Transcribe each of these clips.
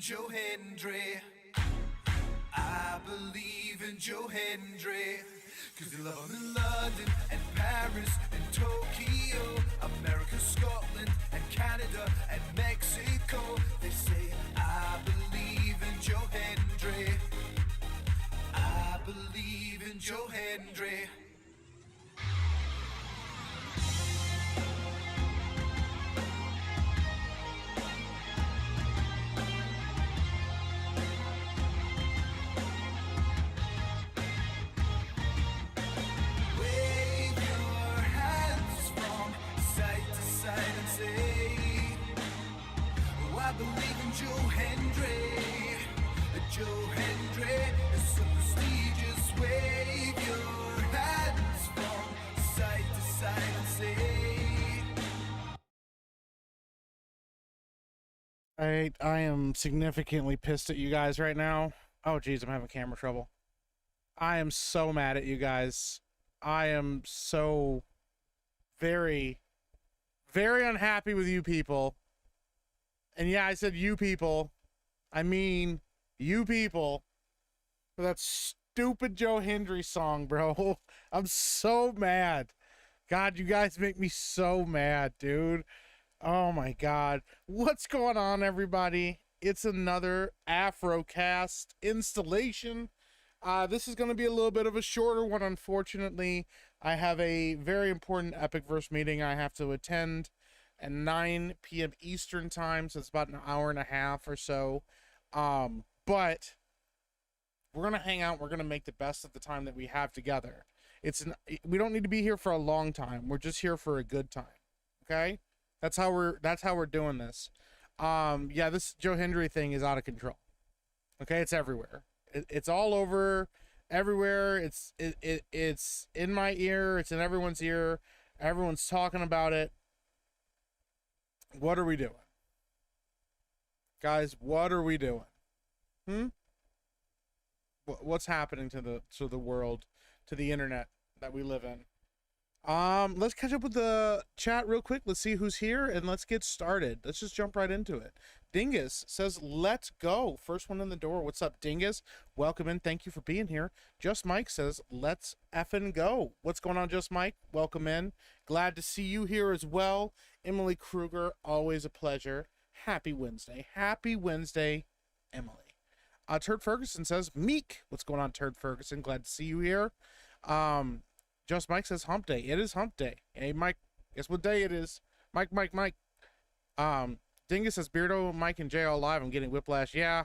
Joe Hendry. I believe in Joe Hendry. Cause they love him in London and Paris and Tokyo, America, Scotland and Canada and Mexico. They say, I believe in Joe Hendry. I believe in Joe Hendry. I believe in Joe Hendry. Joe Hendry is so prestigious. Wave your hands from side to side and say. I am significantly pissed at you guys right now. Oh geez, I'm having camera trouble. I am so mad at you guys. I am so very, very unhappy with you people. And yeah, I said you people. I mean, you people. For that stupid Joe Hendry song, bro. I'm so mad. God, you guys make me so mad, dude. Oh my God. What's going on, everybody? It's another AfroCast installation. This is going to be a little bit of a shorter one, unfortunately. I have a very important Epic Verse meeting I have to attend at 9 p.m. Eastern time, so it's about an hour and a half or so. But we're gonna hang out. We're gonna make the best of the time that we have together. We don't need to be here for a long time. We're just here for a good time. Okay, that's how we're doing this. Yeah, this Joe Hendry thing is out of control. Okay, it's everywhere. It's all over, everywhere. It's in my ear. It's in everyone's ear. Everyone's talking about it. What are we doing? Guys, what are we doing? What's happening to the world, to the internet that we live in? Let's catch up with the chat real quick. Let's see who's here and let's get started. Let's just jump right into it. Dingus says, let's go. First one in the door. What's up, Dingus? Welcome in. Thank you for being here. Just Mike says, let's effing go. What's going on, Just Mike? Welcome in. Glad to see you here as well. Emily Kruger, always a pleasure. Happy Wednesday. Happy Wednesday, Emily. Turd Ferguson says, Meek. What's going on, Turd Ferguson? Glad to see you here. Just Mike says, hump day. It is hump day. Hey, Mike, guess what day it is? Mike. Dingus says, Beardo, Mike, and Jay all live. I'm getting whiplash. Yeah,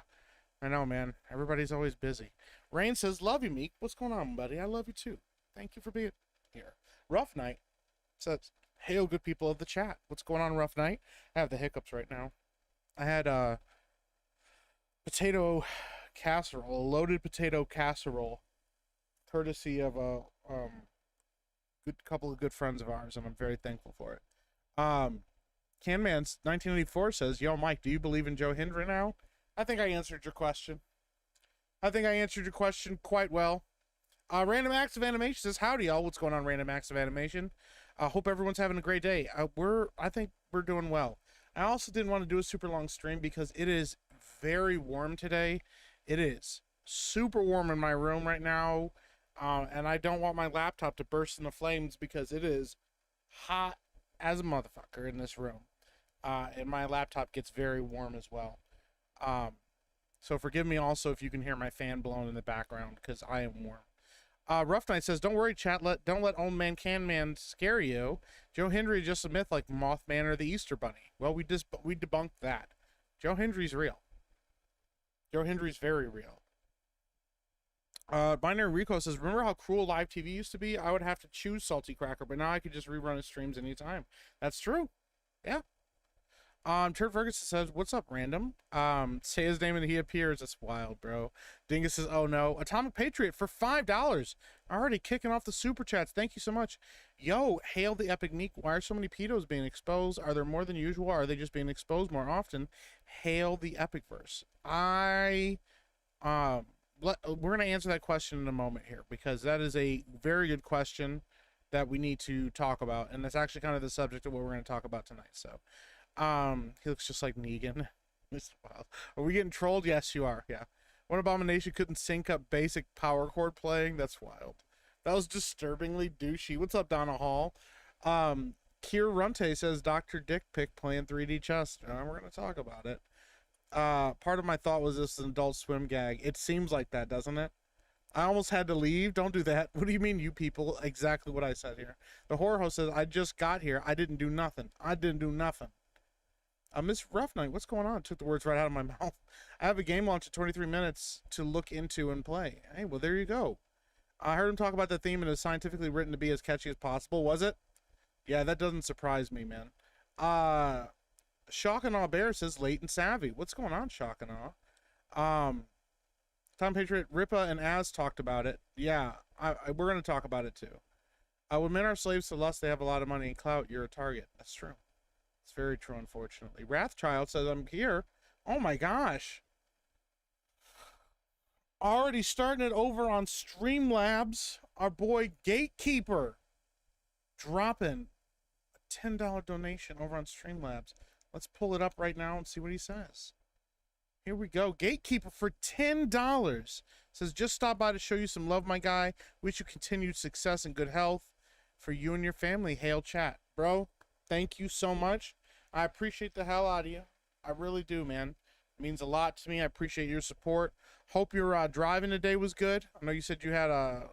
I know, man. Everybody's always busy. Rain says, love you, Meek. What's going on, buddy? I love you, too. Thank you for being here. Rough Night says, hail, good people of the chat. What's going on, Rough Night? I have the hiccups right now. I had potato casserole, a loaded potato casserole, courtesy of a couple of good friends of ours, and I'm very thankful for it. Canman's 1984 says, yo, Mike, do you believe in Joe Hendry now? I think I answered your question. Quite well. Random Acts of Animation says, howdy, y'all. What's going on, Random Acts of Animation? Hope everyone's having a great day. I think we're doing well. I also didn't want to do a super long stream because it is very warm today. It is super warm in my room right now. And I don't want my laptop to burst into flames because it is hot as a motherfucker in this room. And my laptop gets very warm as well. So forgive me also if you can hear my fan blowing in the background because I am warm. Rough Night says, don't worry, chat. Don't let Old Man Can Man scare you. Joe Hendry is just a myth like Mothman or the Easter Bunny. Well, we debunked that. Joe Hendry's real. Joe Hendry's very real. Binary Rico says, remember how cruel live TV used to be? I would have to choose Salty Cracker, but now I could just rerun his streams anytime. That's true. Yeah. Turd Ferguson says, what's up, random? Say his name and he appears. That's wild, bro. Dingus says, oh no. Atomic Patriot for $5. Already kicking off the super chats. Thank you so much. Yo, hail the Epic Meek. Why are so many pedos being exposed? Are there more than usual? Are they just being exposed more often? Hail the Epic Verse. We're going to answer that question in a moment here because that is a very good question that we need to talk about, and that's actually kind of the subject of what we're going to talk about tonight. So he looks just like Negan. Mr. Wild. Are we getting trolled? Yes, you are. Yeah. One abomination couldn't sync up basic power chord playing. That's wild. That was disturbingly douchey. What's up, Donna Hall? Kier Runte says Dr. Dick Pick playing 3D chess. We're gonna talk about it. Part of my thought was this is an Adult Swim gag. It seems like that, doesn't it? I almost had to leave. Don't do that. What do you mean, you people? Exactly what I said here. The horror host says, I just got here. I didn't do nothing. I didn't do nothing. Miss Rough Night, what's going on? Took the words right out of my mouth. I have a game launch in 23 minutes to look into and play. Hey, well, there you go. I heard him talk about the theme and it was scientifically written to be as catchy as possible. Was it? Yeah, that doesn't surprise me, man. Shock and Awe Bear says late and savvy. What's going on, Shock and Awe? Tom Patriot, Ripa and Az talked about it. Yeah, we're going to talk about it too. When men are slaves to lust, they have a lot of money and clout. You're a target. That's true. It's very true, unfortunately. Wrathchild says, I'm here. Oh my gosh. Already starting it over on Streamlabs. Our boy Gatekeeper dropping a $10 donation over on Streamlabs. Let's pull it up right now and see what he says. Here we go. Gatekeeper for $10 says, just stop by to show you some love, my guy. Wish you continued success and good health for you and your family. Hail chat. Bro, thank you so much. I appreciate the hell out of you. I really do, man. It means a lot to me. I appreciate your support. Hope your driving today was good. I know you said you had a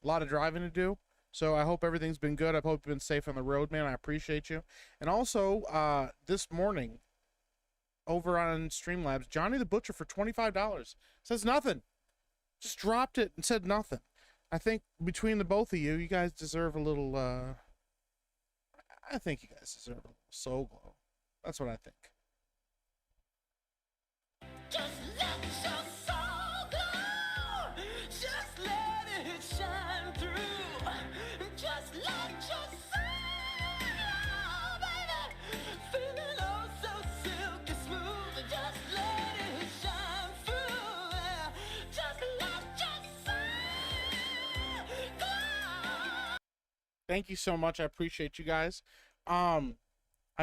lot of driving to do. So I hope everything's been good. I hope you've been safe on the road, man. I appreciate you. And also, this morning, over on Streamlabs, Johnny the Butcher for $25 says nothing. Just dropped it and said nothing. I think between the both of you, you guys deserve a little, I think you guys deserve a little soul glow. That's what I think. Just let your soul glow. Just let it shine through. Just let your soul glow, baby. Feeling oh so silky smooth. Just let it shine through. Just let your soul glow. Thank you so much. I appreciate you guys. I'm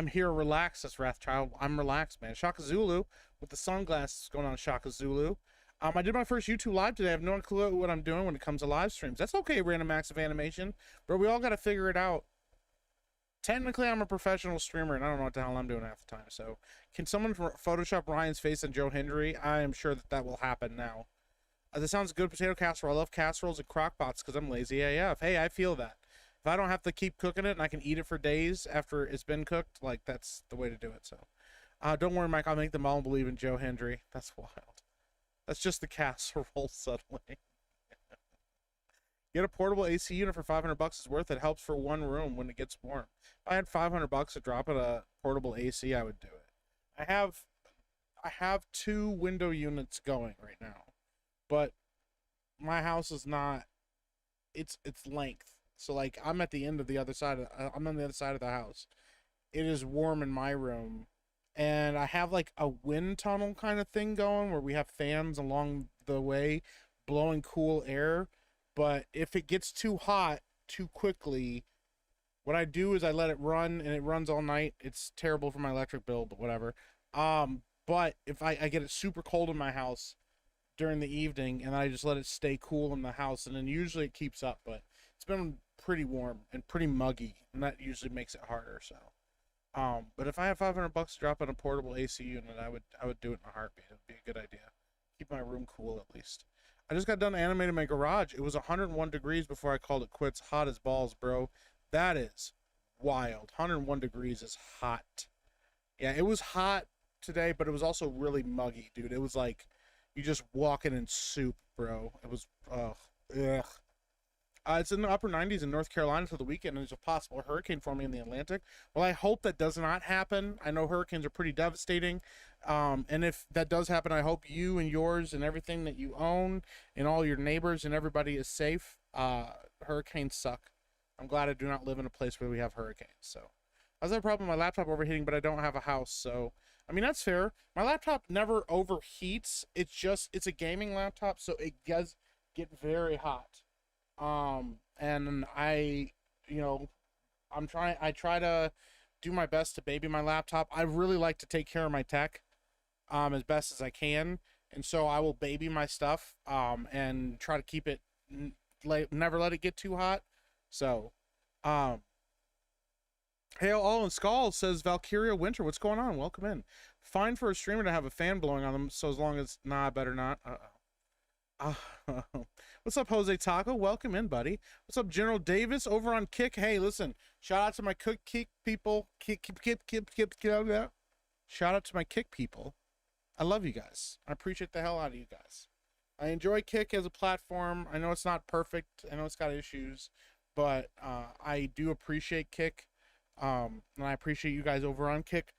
here relaxed. That's Wrathchild. I'm relaxed, man. Shaka Zulu with the sunglasses going on. Shaka Zulu. I did my first YouTube live today. I have no clue what I'm doing when it comes to live streams. That's okay, Random Acts of Animation, but we all got to figure it out. Technically, I'm a professional streamer, and I don't know what the hell I'm doing half the time. So, can someone Photoshop Ryan's face and Joe Hendry? I am sure that will happen now. That sounds good. Potato casserole. I love casseroles and crockpots because I'm lazy AF. Hey, I feel that. If I don't have to keep cooking it and I can eat it for days after it's been cooked, like, that's the way to do it. So, don't worry, Mike. I'll make them all believe in Joe Hendry. That's wild. That's just the casserole settling. Get a portable AC unit for $500 is worth it. Helps for one room when it gets warm. If I had $500 to drop at a portable AC, I would do it. I have 2 window units going right now, but my house is not. It's length. So, like, I'm at the end of the other side I'm on the other side of the house. It is warm in my room, and I have like a wind tunnel kind of thing going where we have fans along the way blowing cool air. But if it gets too hot too quickly, what I do is I let it run, and it runs all night. It's terrible for my electric bill, but whatever. But if I get it super cold in my house during the evening, and I just let it stay cool in the house, and then usually it keeps up, but it's been pretty warm and pretty muggy, and that usually makes it harder. So, but if I have $500 to drop on a portable AC unit, I would do it in a heartbeat. It would be a good idea. Keep my room cool at least. I just got done animating my garage. It was 101 degrees before I called it quits. Hot as balls, bro. That is wild. 101 degrees is hot. Yeah, it was hot today, but it was also really muggy, dude. It was like you just walking in soup, bro. It was, ugh. It's in the upper 90s in North Carolina for the weekend, and there's a possible hurricane forming in the Atlantic. Well, I hope that does not happen. I know hurricanes are pretty devastating. And if that does happen, I hope you and yours and everything that you own and all your neighbors and everybody is safe. Hurricanes suck. I'm glad I do not live in a place where we have hurricanes. So I was having a problem with my laptop overheating, but I don't have a house. So, I mean, that's fair. My laptop never overheats. It's a gaming laptop, so it does get very hot. And I try to do my best to baby my laptop. I really like to take care of my tech. as best as I can, and so I will baby my stuff and try to keep it never let it get too hot. So, um, Hail All in Skull says Valkyria Winter. What's going on? Welcome in. Fine for a streamer to have a fan blowing on them, so as long as nah, better not. What's up, Jose Taco? Welcome in, buddy. What's up, General Davis over on Kick? Hey, listen, shout out to my Kick people. Shout out to my Kick people. I love you guys. I appreciate the hell out of you guys. I enjoy Kick as a platform. I know it's not perfect. I know it's got issues, but I do appreciate Kick. And I appreciate you guys over on Kick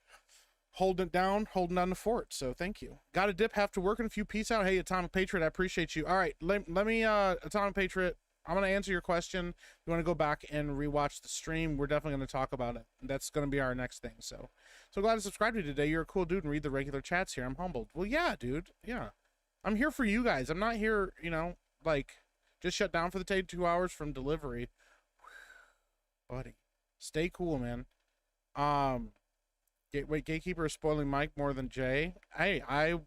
holding down the fort. So thank you. Got a dip, have to work in a few. Peace out. Hey, Atomic Patriot, I appreciate you. All right, let me Atomic Patriot, I'm gonna answer your question. You want to go back and rewatch the stream? We're definitely gonna talk about it. That's gonna be our next thing. So glad to subscribe to you today. You're a cool dude and read the regular chats here. I'm humbled. Well, yeah, dude. Yeah, I'm here for you guys. I'm not here, like just shut down for the 2 hours from delivery. Buddy, stay cool, man. Wait, Gatekeeper is spoiling Mike more than Jay. Hey, I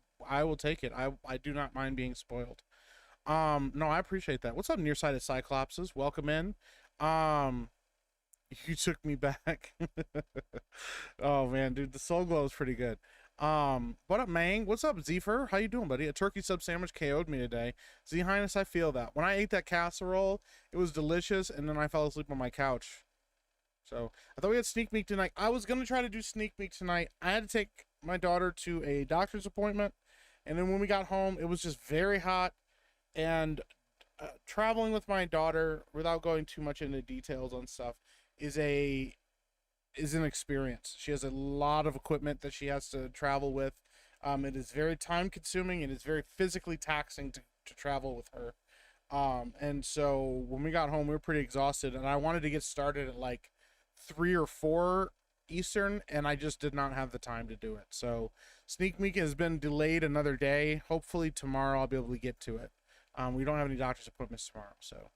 will take it. I do not mind being spoiled. No, I appreciate that. What's up, nearsighted Cyclopses? Welcome in. You took me back. Oh man, dude, the Soul Glow is pretty good. What up, Mang? What's up, Zephyr? How you doing, buddy? A turkey sub sandwich KO'd me today. Z Highness, I feel that. When I ate that casserole, it was delicious, and then I fell asleep on my couch. So I thought we had Sneak Meek tonight. I was gonna try to do Sneak Meek tonight. I had to take my daughter to a doctor's appointment, and then when we got home, it was just very hot. And traveling with my daughter, without going too much into details on stuff, is an experience. She has a lot of equipment that she has to travel with. It is very time consuming and it's very physically taxing to travel with her. And so when we got home, we were pretty exhausted, and I wanted to get started at like 3 or 4 Eastern, and I just did not have the time to do it. So Sneak Meek has been delayed another day. Hopefully tomorrow I'll be able to get to it. We don't have any doctor's appointments tomorrow. So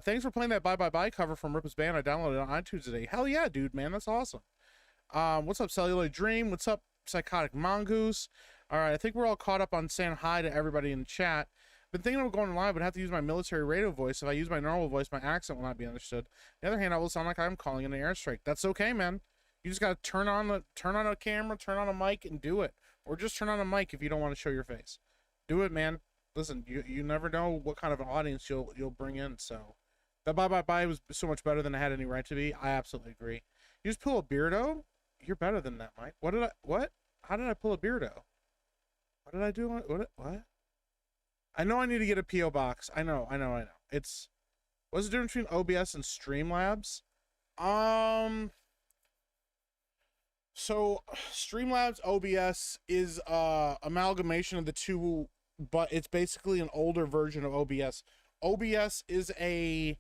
thanks for playing that Bye Bye Bye cover from Rip's Band. I downloaded it on iTunes today. Hell yeah, dude, man, that's awesome. What's up, Celluloid Dream? What's up, Psychotic Mongoose? All right, I think we're all caught up on saying hi to everybody in the chat. Been thinking of going live, but have to use my military radio voice. If I use my normal voice, my accent will not be understood. On the other hand, I will sound like I'm calling in an airstrike. That's okay, man. You just gotta turn on a camera, turn on a mic, and do it. Or just turn on a mic if you don't want to show your face. Do it, man. Listen, you never know what kind of an audience you'll bring in. So that Bye Bye Bye was so much better than it had any right to be. I absolutely agree. You just pull a Beardo? You're better than that, Mike. What? How did I pull a Beardo? What did I do? What? I know I need to get a P.O. box. I know. What's the difference between OBS and Streamlabs? So Streamlabs OBS is amalgamation of the two, but it's basically an older version of OBS. OBS is a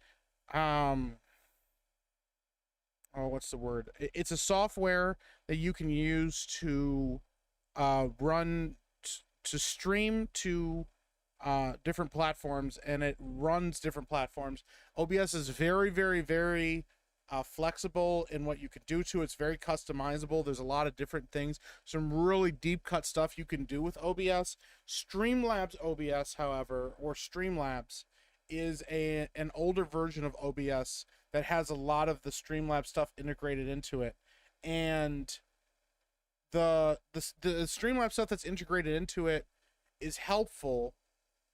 what's the word? It's a software that you can use to to stream to different platforms, and it runs different platforms. OBS is very, very, very flexible in what you can do to it. It's very customizable. There's a lot of different things, some really deep cut stuff you can do with OBS. Streamlabs OBS, however, or Streamlabs, is an older version of OBS that has a lot of the Streamlabs stuff integrated into it, and the Streamlabs stuff that's integrated into it is helpful,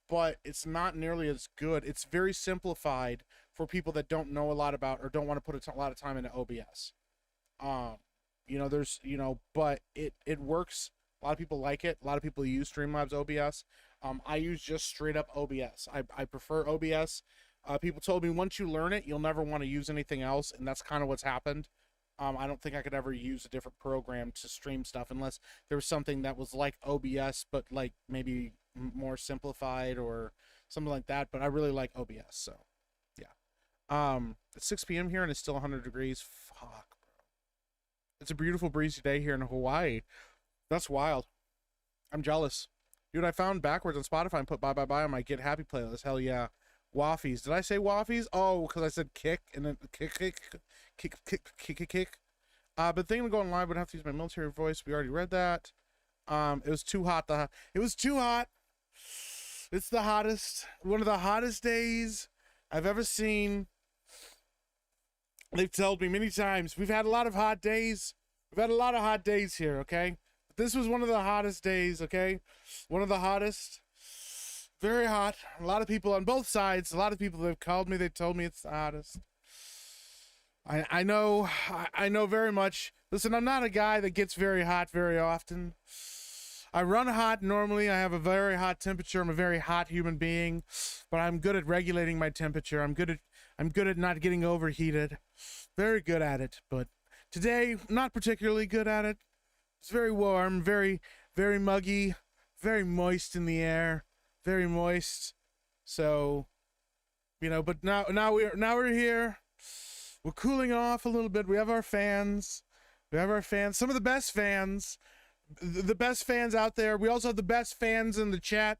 but it's not nearly as good. It's very simplified for people that don't know a lot about or don't want to put a lot of time into OBS. But it works. A lot of people like it. A lot of people use Streamlabs OBS. I use just straight up OBS. I prefer OBS. People told me once you learn it, you'll never want to use anything else, and that's kind of what's happened. I don't think I could ever use a different program to stream stuff unless there was something that was like OBS, but like maybe more simplified or something like that. But I really like OBS, so yeah. It's 6 p.m. here and it's still 100 degrees. Fuck, bro. It's a beautiful breezy day here in Hawaii. That's wild. I'm jealous. Dude, I found backwards on Spotify and put Bye Bye Bye on my Get Happy playlist. Hell yeah. Waffles. Did I say Waffles? Oh, because I said kick and then kick. But thinking of going live, would have to use my military voice. We already read that. It was too hot. It was too hot. It's the hottest, one of the hottest days I've ever seen. They've told me many times, we've had a lot of hot days. We've had a lot of hot days here, okay? But this was one of the hottest days, okay? One of the hottest. Very hot. A lot of people on both sides, a lot of people that have called me, they told me it's the hottest. I know very much. Listen, I'm not a guy that gets very hot very often. I run hot normally. I have a very hot temperature. I'm a very hot human being, but I'm good at regulating my temperature. I'm good at not getting overheated. Very good at it, but today, not particularly good at it. It's very warm, very, very muggy, very moist in the air, very moist. So, you know, but now we're here. We're cooling off a little bit. We have our fans. Some of the best fans. The best fans out there. We also have the best fans in the chat.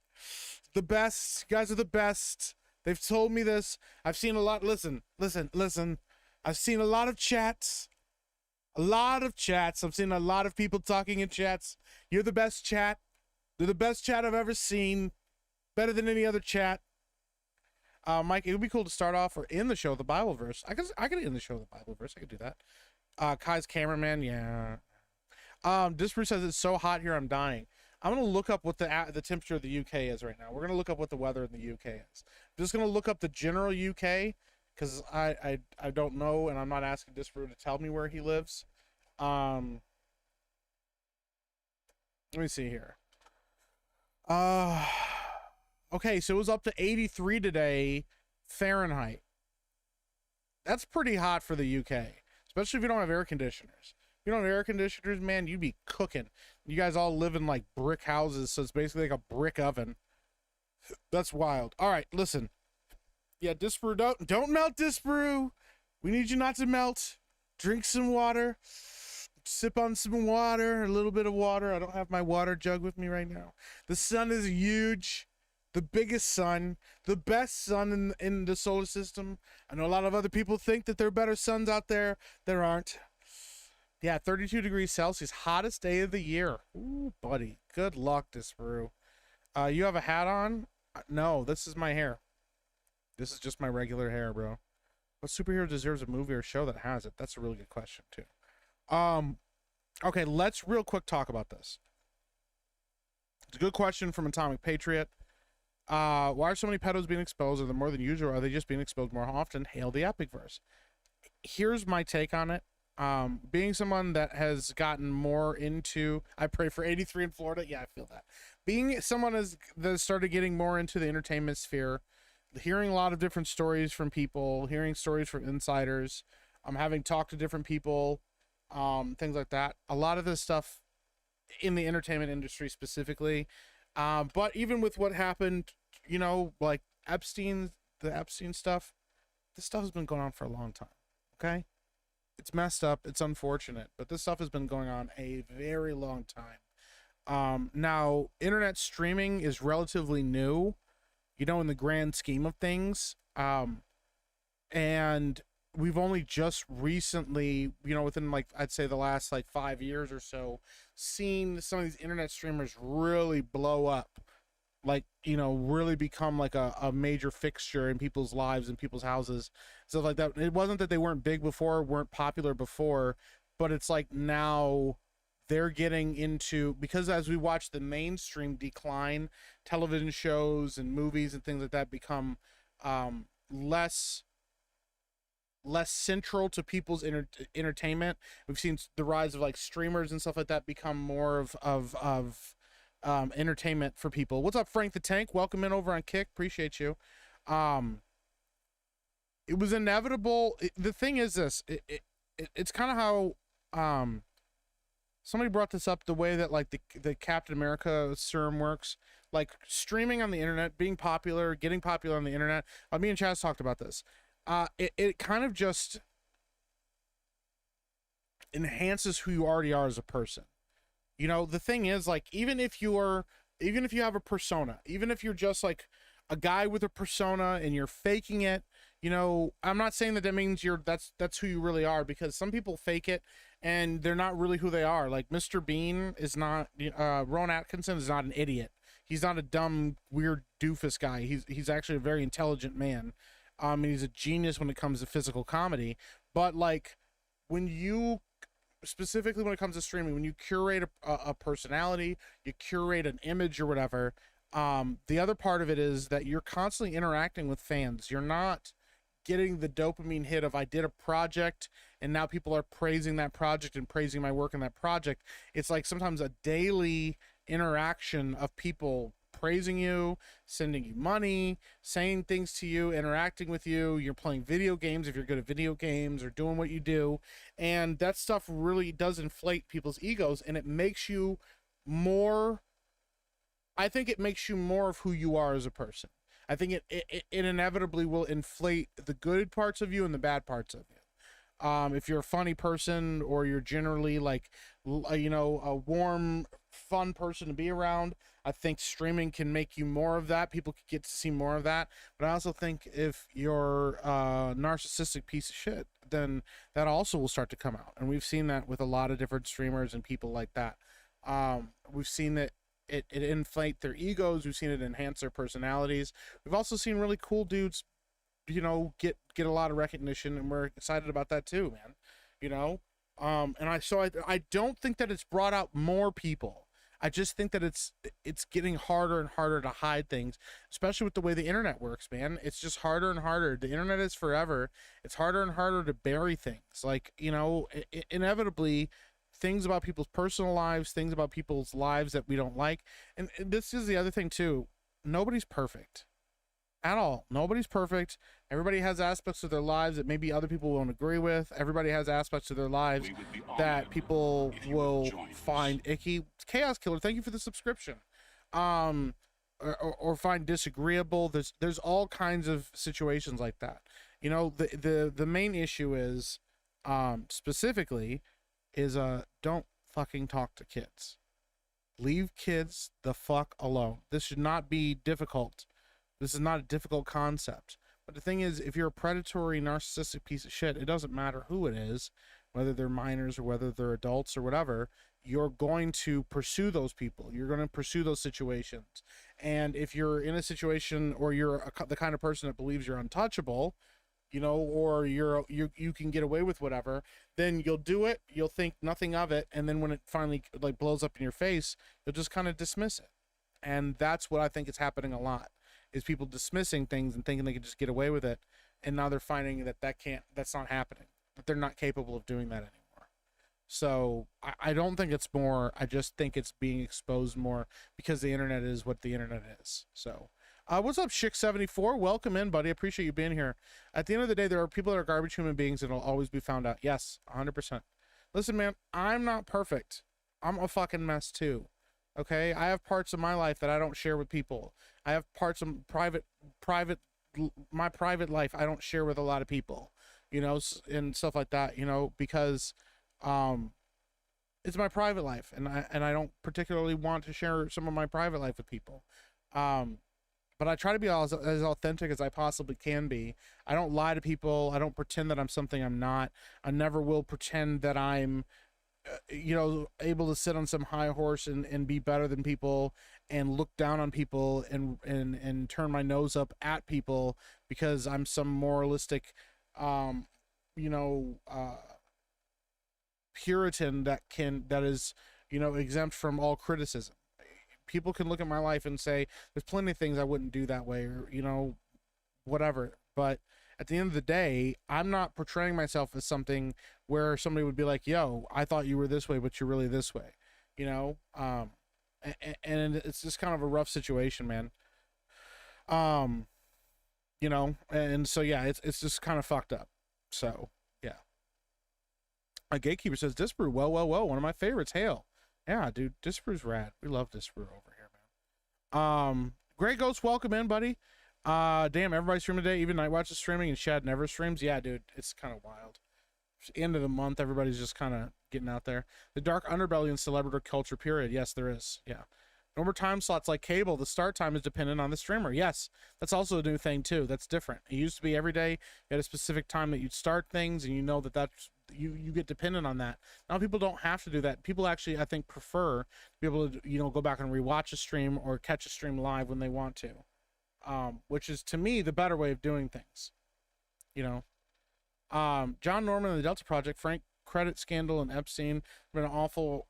The best. You guys are the best. They've told me this. I've seen a lot. Listen. I've seen a lot of chats. I've seen a lot of people talking in chats. You're the best chat. You're the best chat I've ever seen. Better than any other chat. Mike, it would be cool to start off or end the show with the Bible verse. I could end the show with the Bible verse. I could do that. Kai's cameraman, yeah. Disprue says it's so hot here, I'm dying. I'm gonna look up what the temperature of the UK is right now. We're gonna look up what the weather in the UK is. I'm just gonna look up the general UK because I don't know, and I'm not asking Disprue to tell me where he lives. Let me see here. Okay, so it was up to 83 today, Fahrenheit. That's pretty hot for the UK, especially if you don't have air conditioners. If you don't have air conditioners, man, you'd be cooking. You guys all live in like brick houses, so it's basically like a brick oven. That's wild. All right, listen. Yeah, Disprue, don't melt, Disprue. We need you not to melt. Drink some water. Sip on some water, a little bit of water. I don't have my water jug with me right now. The sun is huge. The biggest sun, the best sun in the solar system. I know a lot of other people think that there are better suns out there. There aren't. Yeah, 32 degrees Celsius, hottest day of the year. Ooh, buddy. Good luck, Disprue. You have a hat on? No, this is my hair. This is just my regular hair, bro. What superhero deserves a movie or show that has it? That's a really good question, too. Okay, let's real quick talk about this. It's a good question from Atomic Patriot. Why are so many pedos being exposed? Are they more than usual? Or are they just being exposed more often? Hail the epic verse. Here's my take on it. Being someone that has gotten more into, I pray for 83 in Florida. Yeah, I feel that. Being someone that started getting more into the entertainment sphere, hearing a lot of different stories from people, hearing stories from insiders, having talked to different people, things like that. A lot of this stuff in the entertainment industry specifically. But even with what happened, you know, like the Epstein stuff, this stuff has been going on for a long time. Okay. It's messed up. It's unfortunate, but this stuff has been going on a very long time. Now internet streaming is relatively new, you know, in the grand scheme of things. And we've only just recently, you know, within like, I'd say the last like 5 years or so, seen some of these internet streamers really blow up, like, you know, really become like a major fixture in people's lives and people's houses, stuff like that. It wasn't that they weren't big before, weren't popular before, but it's like now they're getting into, because as we watch the mainstream decline, television shows and movies and things like that become less central to people's entertainment. We've seen the rise of like streamers and stuff like that become more of entertainment for people. What's up, Frank the Tank? Welcome in over on Kick. Appreciate you. It was inevitable. The thing is this, it's kind of how somebody brought this up, the way that like the Captain America serum works, like streaming on the internet, being popular, getting popular on the internet. Me and Chaz talked about this. It kind of just enhances who you already are as a person. You know, the thing is, like, even if you have a persona, even if you're just like a guy with a persona and you're faking it, you know, I'm not saying that that means that's who you really are, because some people fake it and they're not really who they are. Like Mr. Bean is not, Rowan Atkinson is not an idiot. He's not a dumb, weird doofus guy. He's actually a very intelligent man. And he's a genius when it comes to physical comedy. But like, when you specifically when it comes to streaming, when you curate a personality, you curate an image or whatever, the other part of it is that you're constantly interacting with fans. You're not getting the dopamine hit of I did a project and now people are praising that project and praising my work in that project. It's like sometimes a daily interaction of people praising you, sending you money, saying things to you, interacting with you. You're playing video games if you're good at video games, or doing what you do. And that stuff really does inflate people's egos, and it makes you more, I think it makes you more of who you are as a person. I think it inevitably will inflate the good parts of you and the bad parts of you. If you're a funny person, or you're generally like, a warm, fun person to be around, I think streaming can make you more of that. People can get to see more of that. But I also think if you're a narcissistic piece of shit, then that also will start to come out. And we've seen that with a lot of different streamers and people like that. We've seen that it inflate their egos. We've seen it enhance their personalities. We've also seen really cool dudes, get a lot of recognition, and we're excited about that too, man. And I don't think that it's brought out more people. I just think that it's getting harder and harder to hide things, especially with the way the internet works, man. It's just harder and harder. The internet is forever. It's harder and harder to bury things. Like, inevitably, things about people's personal lives, things about people's lives that we don't like. And this is the other thing too. Nobody's perfect at all. Nobody's perfect. Everybody has aspects of their lives that maybe other people won't agree with. Everybody has aspects of their lives that people will find icky. Chaos Killer, thank you for the subscription. Or find disagreeable. There's all kinds of situations like that. The main issue is, specifically, is don't fucking talk to kids. Leave kids the fuck alone. This should not be difficult. This is not a difficult concept. But the thing is, if you're a predatory, narcissistic piece of shit, it doesn't matter who it is, whether they're minors or whether they're adults or whatever, you're going to pursue those people. You're going to pursue those situations. And if you're in a situation, or you're the kind of person that believes you're untouchable, or you can get away with whatever, then you'll do it, you'll think nothing of it, and then when it finally like blows up in your face, you'll just kind of dismiss it. And that's what I think is happening a lot, is people dismissing things and thinking they can just get away with it, and now they're finding that that's not happening, that they're not capable of doing that anymore. So I don't think it's more, I just think it's being exposed more because the internet is what the internet is. So what's up, Chick74? Welcome in, buddy. Appreciate you being here. At the end of the day, there are people that are garbage human beings and will always be found out. Yes, 100%. Listen, man, I'm not perfect. I'm a fucking mess too. Okay, I have parts of my life that I don't share with people. I have parts of my private life I don't share with a lot of people, and stuff like that, because it's my private life, and I don't particularly want to share some of my private life with people. But I try to be as authentic as I possibly can be. I don't lie to people. I don't pretend that I'm something I'm not. I never will pretend that I'm able to sit on some high horse and be better than people and look down on people and turn my nose up at people because I'm some moralistic, Puritan that is, exempt from all criticism. People can look at my life and say, there's plenty of things I wouldn't do that way, or, whatever. But at the end of the day, I'm not portraying myself as something where somebody would be like, yo, I thought you were this way, but you're really this way, and it's just kind of a rough situation, man. And so, yeah, it's just kind of fucked up. So, yeah. A Gatekeeper says, Disbrew, well, one of my favorites, hail. Yeah, dude, Disbrew's rad. We love Disbrew over here, man. Grey Ghost, welcome in, buddy. Damn, everybody's streaming today. Even Nightwatch is streaming and Shad never streams. Yeah, dude, it's kind of wild. It's the end of the month, everybody's just kind of getting out there. The dark underbelly in celebrity culture period. Yes, there is. Yeah. Number time slots like cable, the start time is dependent on the streamer. Yes, that's also a new thing too. That's different. It used to be every day you had a specific time that you'd start things, and you know that's you get dependent on that. Now people don't have to do that. People actually, I think, prefer to be able to go back and rewatch a stream or catch a stream live when they want to, which is to me the better way of doing things. John Norman and the Delta Project, Frank credit scandal and Epstein been awful.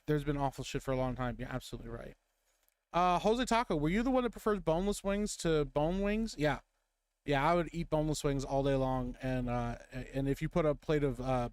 There's been awful shit for a long time. You're absolutely right. Jose Taco, were you the one that prefers boneless wings to bone wings? Yeah, I would eat boneless wings all day long, and if you put a plate of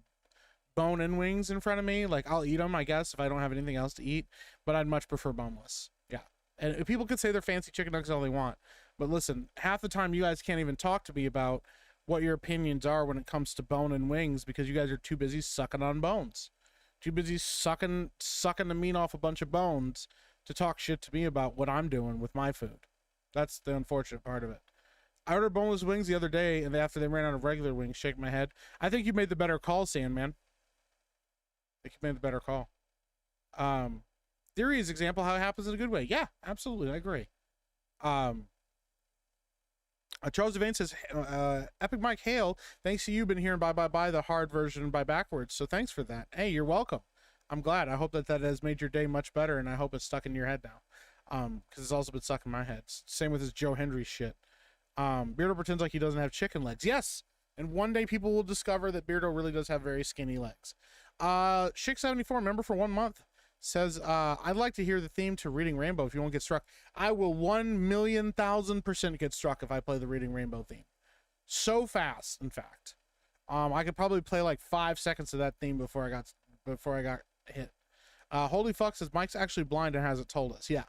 bone-in wings in front of me, like, I'll eat them, I guess, if I don't have anything else to eat, but I'd much prefer boneless. Yeah, and people could say they're fancy chicken nuggets all they want, but listen, half the time you guys can't even talk to me about what your opinions are when it comes to bone-in wings because you guys are too busy sucking on bones, too busy sucking the meat off a bunch of bones to talk shit to me about what I'm doing with my food. That's the unfortunate part of it. I ordered boneless wings the other day, and after they ran out of regular wings, shake my head. I think you made the better call, Sandman. I think you made the better call. Theory is example how it happens in a good way. Yeah, absolutely, I agree. Charles Devane says, Epic Mike Hale, thanks to you, been hearing bye the hard version by backwards, so thanks for that. Hey, you're welcome. I'm glad. I hope that has made your day much better, and I hope it's stuck in your head now. Because it's also been stuck in my head. Same with his Joe Hendry shit. Beardo pretends like he doesn't have chicken legs. Yes! And one day people will discover that Beardo really does have very skinny legs. Chick74, member for 1 month, says, I'd like to hear the theme to Reading Rainbow if you won't get struck. I will 1,000,000% get struck if I play the Reading Rainbow theme. So fast, in fact. I could probably play like 5 seconds of that theme before I got hit. Holy fuck says Mike's actually blind and hasn't told us. Yeah.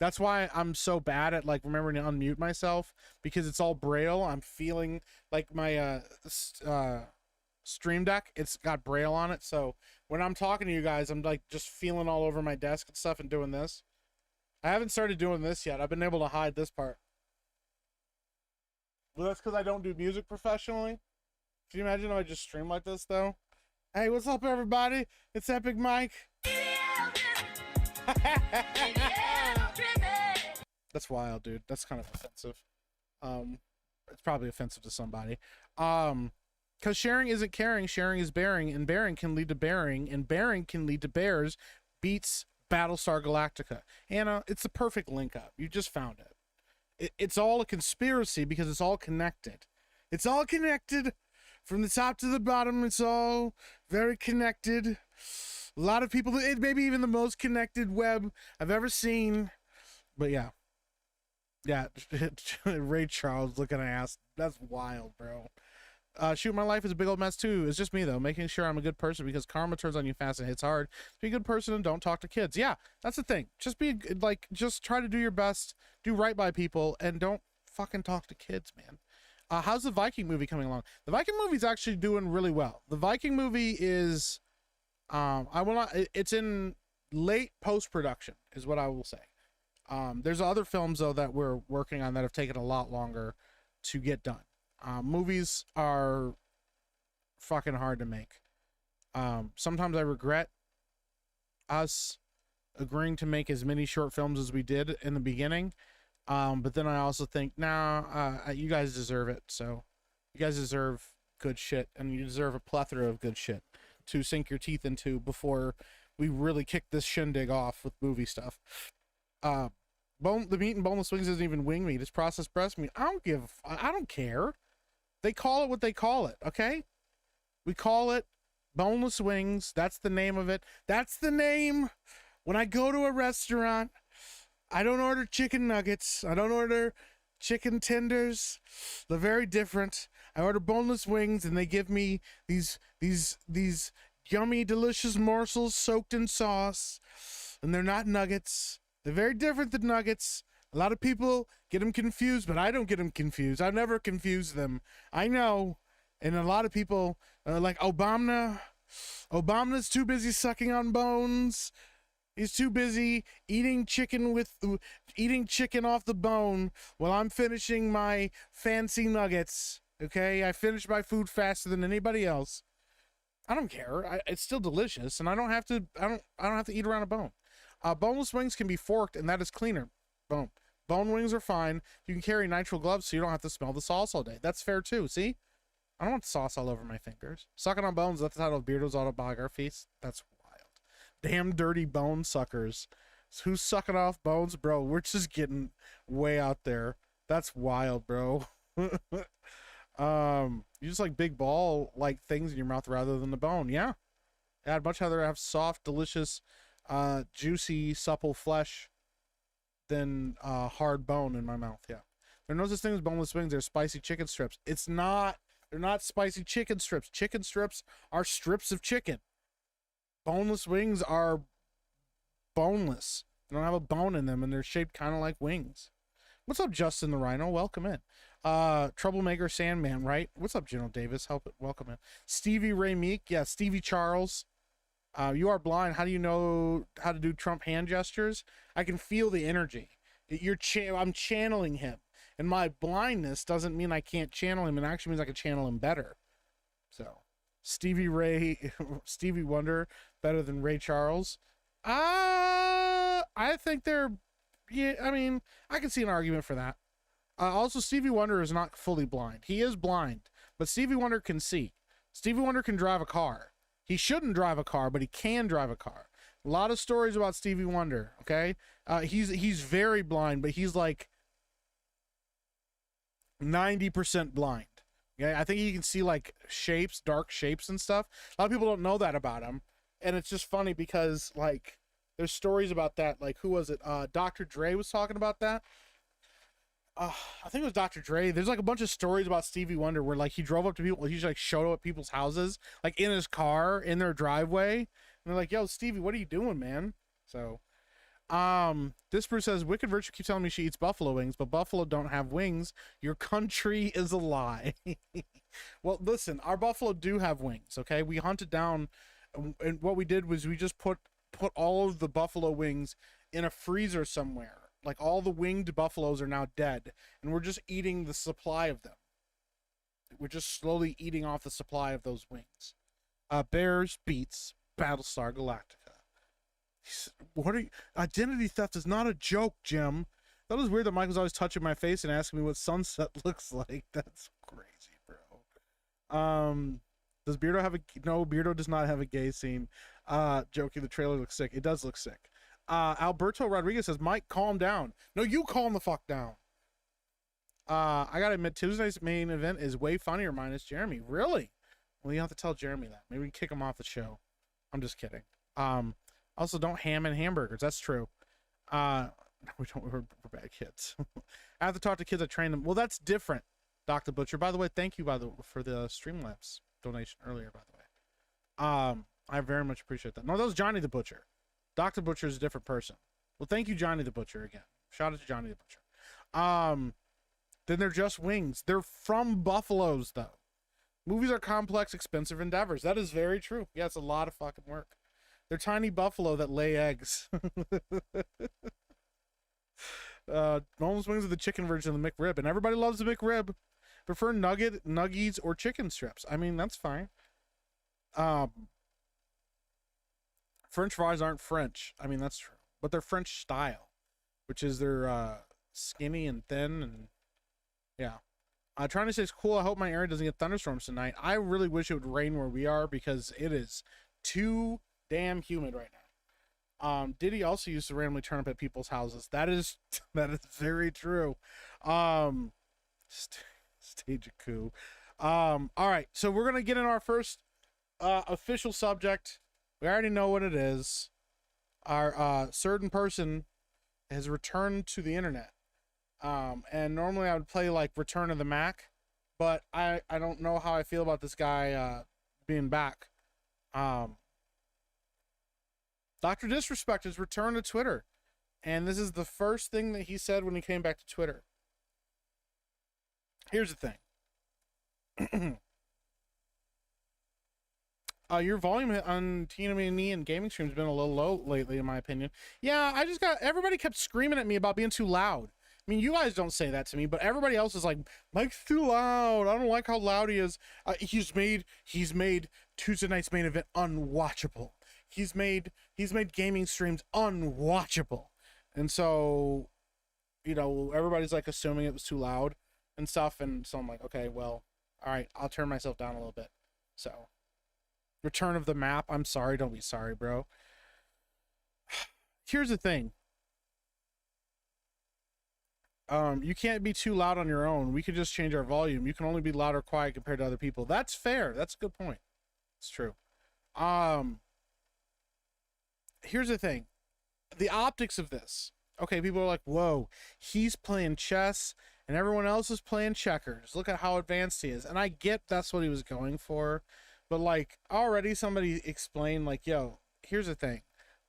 That's why I'm so bad at like remembering to unmute myself, because it's all braille. I'm feeling like my stream deck, it's got braille on it. So when I'm talking to you guys, I'm like just feeling all over my desk and stuff and doing this. I haven't started doing this yet. I've been able to hide this part. Well, that's because I don't do music professionally. Can you imagine if I just stream like this though? Hey, what's up, everybody? It's Epic Mike. That's wild, dude. That's kind of offensive. It's probably offensive to somebody. Because sharing isn't caring, sharing is bearing, and bearing can lead to bearing, and bearing can lead to bears. Beats Battlestar Galactica. Anna, it's the perfect link up. You just found it. It's all a conspiracy because it's all connected. It's all connected. From the top to the bottom, it's all very connected. A lot of people, it may be even the most connected web I've ever seen. But yeah. Yeah, Ray Charles looking ass. That's wild, bro. Shoot, my life is a big old mess too. It's just me though, making sure I'm a good person because karma turns on you fast and hits hard. Be a good person and don't talk to kids. Yeah, that's the thing. Just be like, just try to do your best, do right by people, and don't fucking talk to kids, man. How's the Viking movie coming along? The Viking movie's actually doing really well. The Viking movie is, it's in late post-production is what I will say. There's other films though that we're working on that have taken a lot longer to get done. Movies are fucking hard to make. Sometimes I regret us agreeing to make as many short films as we did in the beginning. But then I also think, you guys deserve it. So you guys deserve good shit, and you deserve a plethora of good shit to sink your teeth into before we really kick this shindig off with movie stuff. The meat and boneless wings isn't even wing meat. It's processed breast meat. I don't care. They call it what they call it. Okay. We call it boneless wings. That's the name of it. That's the name. When I go to a restaurant, I don't order chicken nuggets. I don't order chicken tenders. They're very different. I order boneless wings, and they give me these yummy, delicious morsels soaked in sauce, and they're not nuggets. They're very different than nuggets. A lot of people get them confused, but I don't get them confused. I never confuse them. I know. And a lot of people are like, Obama's too busy sucking on bones. He's too busy eating chicken off the bone while I'm finishing my fancy nuggets. Okay, I finish my food faster than anybody else. I don't care. It's still delicious, and I don't have to eat around a bone. Boneless wings can be forked, and that is cleaner. Boom. Bone wings are fine. You can carry nitrile gloves so you don't have to smell the sauce all day. That's fair too, see? I don't want sauce all over my fingers. Sucking on Bones, that's the title of Beardo's autobiography. That's wild. Damn dirty bone suckers. Who's sucking off bones? Bro, we're just getting way out there. That's wild, bro. You just like big ball like things in your mouth rather than the bone. Yeah. I'd much rather have soft, delicious, juicy, supple flesh than hard bone in my mouth. Yeah. There are no such thing as boneless wings. They're spicy chicken strips. It's not. They're not spicy chicken strips. Chicken strips are strips of chicken. Boneless wings are boneless. They don't have a bone in them, and they're shaped kind of like wings. What's up, Justin the Rhino? Welcome in. Troublemaker Sandman, right? What's up, General Davis? Welcome in. Stevie Ray Meek. Yeah, Stevie Charles. You are blind. How do you know how to do Trump hand gestures? I can feel the energy. I'm channeling him. And my blindness doesn't mean I can't channel him. It actually means I can channel him better. So, Stevie Wonder, better than Ray Charles. I think they're, yeah, I mean, I can see an argument for that. Also, Stevie Wonder is not fully blind. He is blind, but Stevie Wonder can see. Stevie Wonder can drive a car. He shouldn't drive a car, but he can drive a car. A lot of stories about Stevie Wonder, okay? He's very blind, but he's like 90% blind. Okay, I think he can see like shapes, dark shapes and stuff. A lot of people don't know that about him, and it's just funny because like there's stories about that. Like, who was it? Dr. Dre was talking about that. I think it was Dr. Dre. There's like a bunch of stories about Stevie Wonder where like he drove up to people, he like showed up at people's houses, like in his car, in their driveway, and they're like, "Yo, Stevie, what are you doing, man?" So, this Bruce says, Wicked Virtue keeps telling me she eats buffalo wings, but buffalo don't have wings. Your country is a lie. Well, listen, our buffalo do have wings, okay? We hunted down, and what we did was we just put all of the buffalo wings in a freezer somewhere. Like, all the winged buffaloes are now dead, and we're just eating the supply of them. We're just slowly eating off the supply of those wings. Bears beats Battlestar Galactica. What are you? Identity theft is not a joke, Jim. That was weird that Mike was always touching my face and asking me what sunset looks like. That's crazy, bro. Does Beardo have a... No, Beardo does not have a gay scene. Jokey, the trailer looks sick. It does look sick. Alberto Rodriguez says, Mike, calm down. No, you calm the fuck down. I gotta admit, Tuesday's main event is way funnier minus Jeremy. Really? Well, you have to tell Jeremy that. Maybe we kick him off the show. I'm just kidding. Also, don't ham and hamburgers. That's true. No, we don't. We're bad kids. I have to talk to kids. I train them. Well, that's different, Dr. Butcher. By the way, thank you for the Streamlabs donation earlier, by the way. I very much appreciate that. No, that was Johnny the Butcher. Dr. Butcher is a different person. Well, thank you, Johnny the Butcher, again. Shout out to Johnny the Butcher. Then they're just wings. They're from buffaloes, though. Movies are complex, expensive endeavors. That is very true. Yeah, it's a lot of fucking work. They're tiny buffalo that lay eggs. Boneless wings are the chicken version of the McRib, and everybody loves the McRib. Prefer nuggies, or chicken strips. I mean, that's fine. French fries aren't French. I mean, that's true. But they're French style, which is they're skinny and thin, and yeah. Trying to say it's cool. I hope my area doesn't get thunderstorms tonight. I really wish it would rain where we are because it is too damn humid right now. Diddy also used to randomly turn up at people's houses. That is very true. Stage a coup. All right, so we're gonna get in our first official subject. We already know what it is. Our certain person has returned to the internet. And normally I would play like Return of the Mac, but I don't know how I feel about this guy being back. Dr. Disrespect has returned to Twitter, and this is the first thing that he said when he came back to Twitter. Here's the thing. Your volume on TNME and gaming stream has been a little low lately, in my opinion. Yeah, everybody kept screaming at me about being too loud. I mean, you guys don't say that to me, but everybody else is like, Mike's too loud. I don't like how loud he is. He's made Tuesday night's main event unwatchable. he's made gaming streams unwatchable. And so, you know, everybody's like assuming it was too loud and stuff, and so I'm like, okay, well, all right, I'll turn myself down a little bit. So, Return of the Map, I'm sorry, don't be sorry, bro. Here's the thing. You can't be too loud on your own. We could just change our volume. You can only be loud or quiet compared to other people. That's fair. That's a good point. It's true. Here's the thing. The optics of this. Okay, people are like, whoa, he's playing chess and everyone else is playing checkers. Look at how advanced he is. And I get that's what he was going for. But like, already somebody explained, like, yo, here's the thing.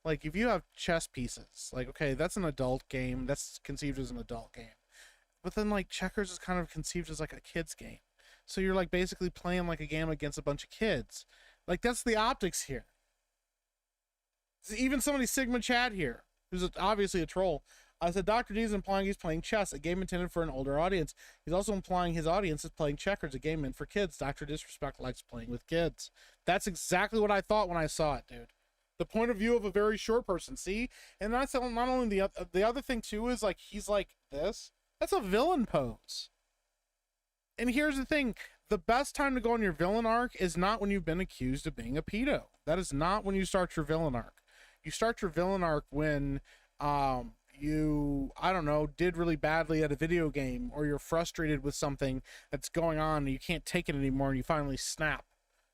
Like, if you have chess pieces, like, okay, that's an adult game. That's conceived as an adult game. But then, like, checkers is kind of conceived as, like, a kid's game. So you're, like, basically playing, like, a game against a bunch of kids. Like, that's the optics here. Even somebody Sigma Chad here, who's obviously a troll, said Dr. D is implying he's playing chess, a game intended for an older audience. He's also implying his audience is playing checkers, a game meant for kids. Dr. Disrespect likes playing with kids. That's exactly what I thought when I saw it, dude. The point of view of a very short person, see? And that's not only the other thing, too, is, like, he's like this. That's a villain pose. And here's the thing. The best time to go on your villain arc is not when you've been accused of being a pedo. That is not when you start your villain arc. You start your villain arc when you, I don't know, did really badly at a video game, or you're frustrated with something that's going on and you can't take it anymore and you finally snap.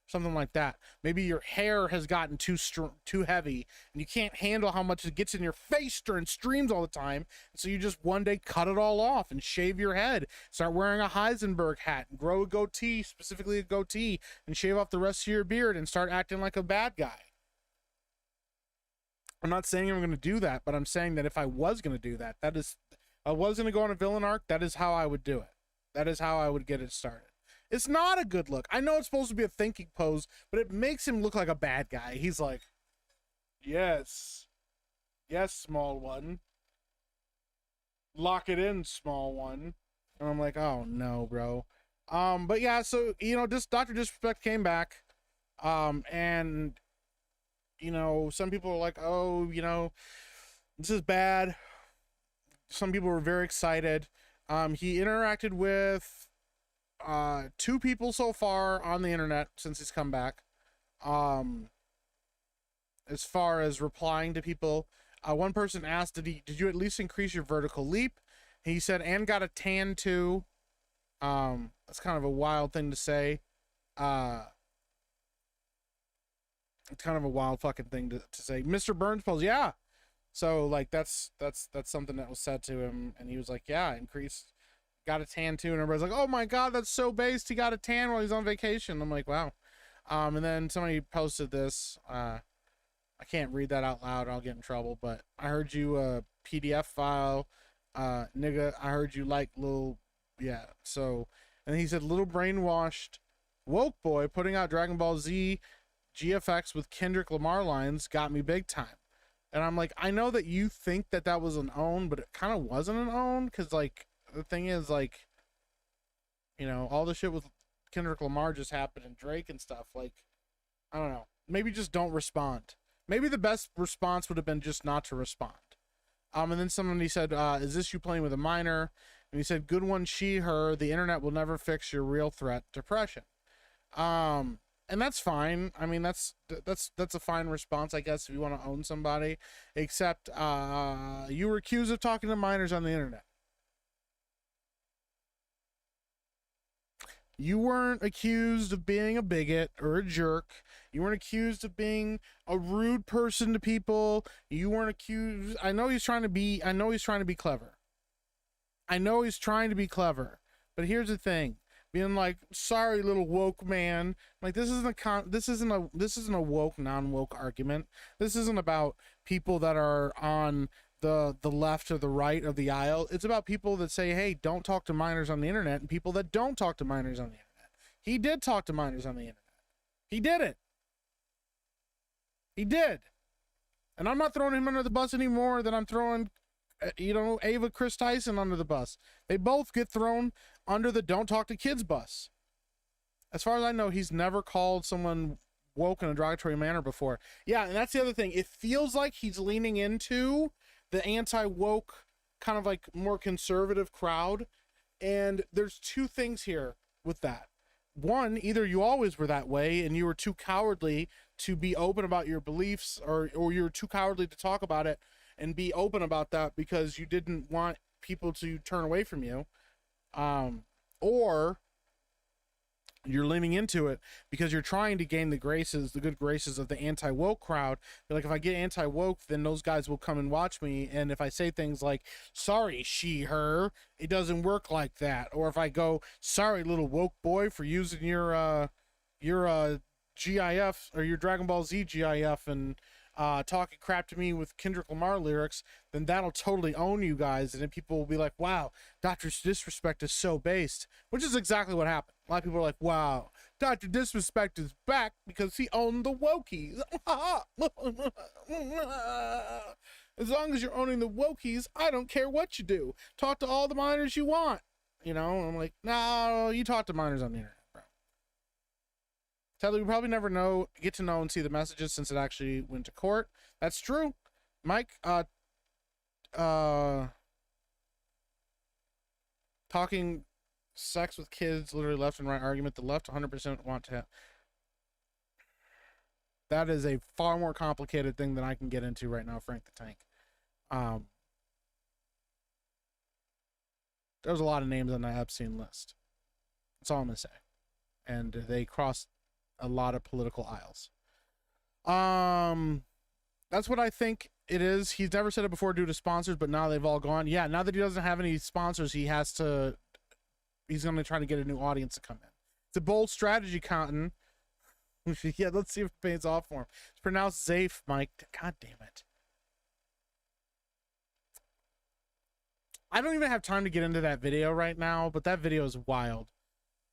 Something like that. Maybe your hair has gotten too heavy and you can't handle how much it gets in your face during streams all the time. So you just one day cut it all off and shave your head. Start wearing a Heisenberg hat and grow a goatee, specifically a goatee, and shave off the rest of your beard and start acting like a bad guy. I'm not saying I'm going to do that, but I'm saying that if I was going to do that, I was going to go on a villain arc, that is how I would do it. That is how I would get it started. It's not a good look. I know it's supposed to be a thinking pose, but it makes him look like a bad guy. He's like, yes. Yes, small one. Lock it in, small one. And I'm like, oh no, bro. But yeah, so, you know, Dr. Disrespect came back. And, you know, some people are like, oh, you know, this is bad. Some people were very excited. He interacted with 2 people so far on the internet since he's come back. As far as replying to people, one person asked, did you at least increase your vertical leap? He said, and got a tan too. That's kind of a wild thing to say. It's kind of a wild fucking thing to say. Mr. Burns pose, yeah. So like that's something that was said to him, and he was like, yeah, increased. Got a tan too, and everybody's like, oh my god, that's so based, he got a tan while he's on vacation. I'm like, wow. And then somebody posted this, I can't read that out loud, I'll get in trouble, but I heard you PDF file, nigga, I heard you like little, yeah. So, and he said, little brainwashed woke boy putting out Dragon Ball Z GFX with Kendrick Lamar lines got me big time. And I'm like, I know that you think that was an own, but it kind of wasn't an own, because like, the thing is, like, you know, all the shit with Kendrick Lamar just happened and Drake and stuff. Like, I don't know. Maybe just don't respond. Maybe the best response would have been just not to respond. And then somebody said, is this you playing with a minor? And he said, good one, she, her. The internet will never fix your real threat, depression. And that's fine. I mean, that's a fine response, I guess, if you want to own somebody. Except, you were accused of talking to minors on the internet. You weren't accused of being a bigot or a jerk. You weren't accused of being a rude person to people. You weren't accused. I know he's trying to be clever. I know he's trying to be clever. But here's the thing. Being like, sorry, little woke man. Like, this isn't a woke, non-woke argument. This isn't about people that are on the left or the right of the aisle. It's about people that say, hey, don't talk to minors on the internet, and people that don't talk to minors on the internet. He did talk to minors on the internet. He did it. He did. And I'm not throwing him under the bus any more than I'm throwing, you know, Ava Chris Tyson under the bus. They both get thrown under the don't talk to kids bus. As far as I know, he's never called someone woke in a derogatory manner before. Yeah, and that's the other thing. It feels like he's leaning into the anti-woke, kind of like more conservative crowd. And there's two things here with that. One, either you always were that way and you were too cowardly to be open about your beliefs, or you were too cowardly to talk about it and be open about that because you didn't want people to turn away from you. Or you're leaning into it because you're trying to gain the good graces of the anti-woke crowd. You're like, if I get anti-woke, then those guys will come and watch me. And if I say things like, sorry, she, her, it doesn't work like that. Or if I go, sorry, little woke boy, for using your GIF or your Dragon Ball Z GIF and talking crap to me with Kendrick Lamar lyrics, then that'll totally own you guys. And then people will be like, wow, Dr. Disrespect is so based, which is exactly what happened. A lot of people are like, wow, Dr. Disrespect is back because he owned the wokies. As long as you're owning the wokies, I don't care what you do. Talk to all the minors you want. You know, I'm like, no, you talk to minors on the internet, bro. Sadly, we probably never get to know and see the messages since it actually went to court. That's true. Mike, talking sex with kids, literally left and right argument. The left 100% want to have. That is a far more complicated thing than I can get into right now, Frank the Tank. There's a lot of names on that Epstein list. That's all I'm gonna say. And they crossed a lot of political aisles. That's what I think it is. He's never said it before due to sponsors, but now they've all gone. Yeah, now that he doesn't have any sponsors, he's going to try to get a new audience to come in. It's a bold strategy, Cotton. Yeah, let's see if it pays off for him. It's pronounced Zafe, Mike. God damn it. I don't even have time to get into that video right now, but that video is wild.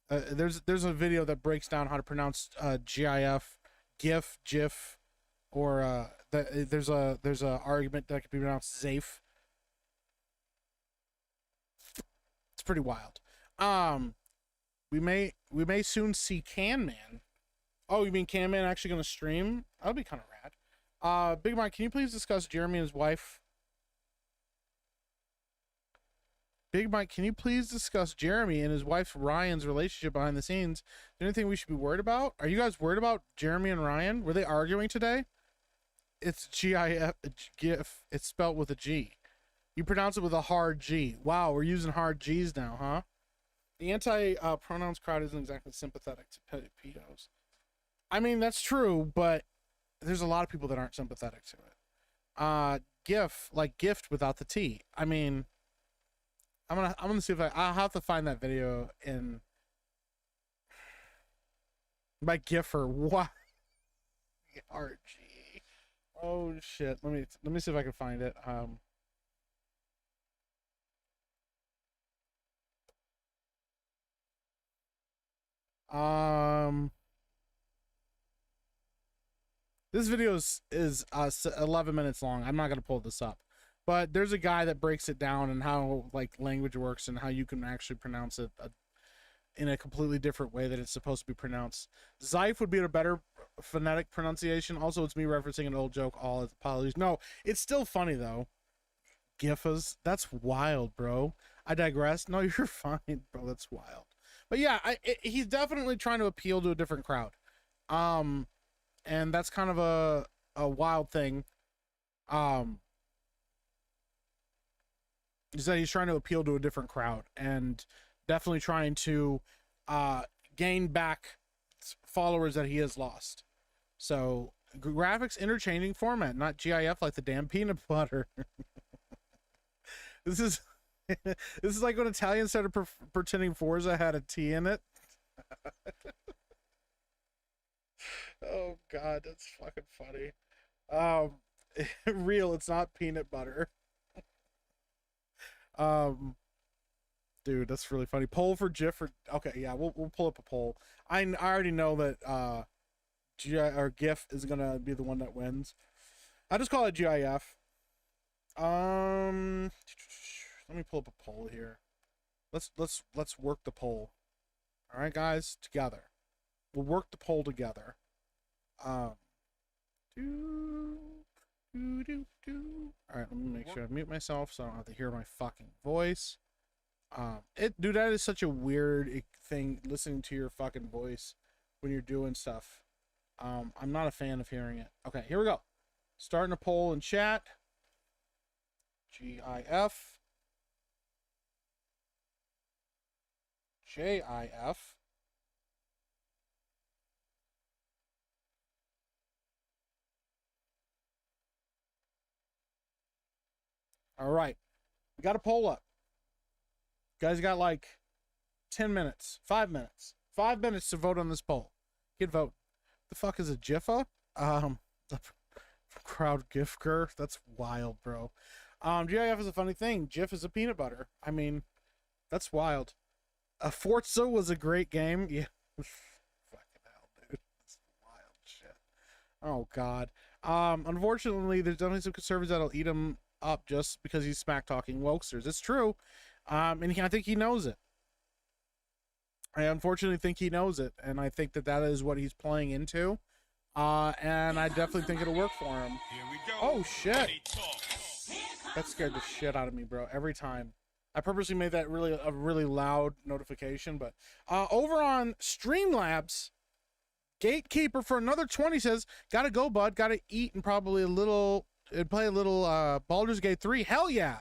There's a video that breaks down how to pronounce GIF, GIF, or there's a argument that could be pronounced Zafe. It's pretty wild. We may soon see Can Man. Oh, you mean Can Man actually gonna stream? That'll be kind of rad. Big Mike, can you please discuss Jeremy and his wife? Big Mike, can you please discuss Jeremy and his wife Ryan's relationship behind the scenes? Is there anything we should be worried about? Are you guys worried about Jeremy and Ryan? Were they arguing today? It's GIF, GIF. It's spelled with a G. You pronounce it with a hard G. Wow, we're using hard G's now, huh? The anti-pronouns crowd isn't exactly sympathetic to pedos. I mean, that's true, but there's a lot of people that aren't sympathetic to it. GIF, like gift without the T. I mean, I'm gonna see if I'll have to find that video in by Giffer. What? RG. Oh shit. Let me see if I can find it. This video is 11 minutes long. I'm not gonna pull this up. But there's a guy that breaks it down and how like language works and how you can actually pronounce it in a completely different way that it's supposed to be pronounced. Zyfe would be a better phonetic pronunciation. Also, it's me referencing an old joke. All apologies. No, it's still funny though. Gifas. That's wild, bro. I digress. No, you're fine, bro. That's wild. But yeah, he's definitely trying to appeal to a different crowd. And that's kind of a wild thing. Is that he's trying to appeal to a different crowd and definitely trying to gain back followers that he has lost. So graphics interchanging format, not GIF like the damn peanut butter. This is this is like when Italian started pretending Forza had a T in it. Oh god, that's fucking funny. Real, it's not peanut butter. Dude, that's really funny. Poll for GIF or okay, yeah, we'll pull up a poll. I already know that GIF is gonna be the one that wins. I just call it GIF. Let me pull up a poll here. Let's work the poll. All right, guys, together. We'll work the poll together. Um, All right, let me make sure I mute myself so I don't have to hear my fucking voice. Dude, that is such a weird thing, listening to your fucking voice when you're doing stuff. I'm not a fan of hearing it. Okay, here we go. Starting a poll in chat. GIF. JIF. All right. We got a poll up. You guys got like 10 minutes, 5 minutes, 5 minutes to vote on this poll. Get vote. The fuck is a GIFA? Crowd gifker. That's wild, bro. GIF is a funny thing. GIF is a peanut butter. I mean, that's wild. Forza was a great game. Yeah. Fucking hell, dude. That's wild shit. Oh, God. Unfortunately, there's definitely some conservatives that'll eat him up just because he's smack talking wokesters. It's true. And I think he knows it. I unfortunately think he knows it, and I think that that is what he's playing into. And I definitely think it'll work for him. Here we go. Oh, shit. That scared the shit out of me, bro, every time. I purposely made that a really loud notification, but over on Streamlabs, Gatekeeper for another 20 says, gotta go, bud, gotta eat and probably play a little Baldur's Gate 3. Hell yeah.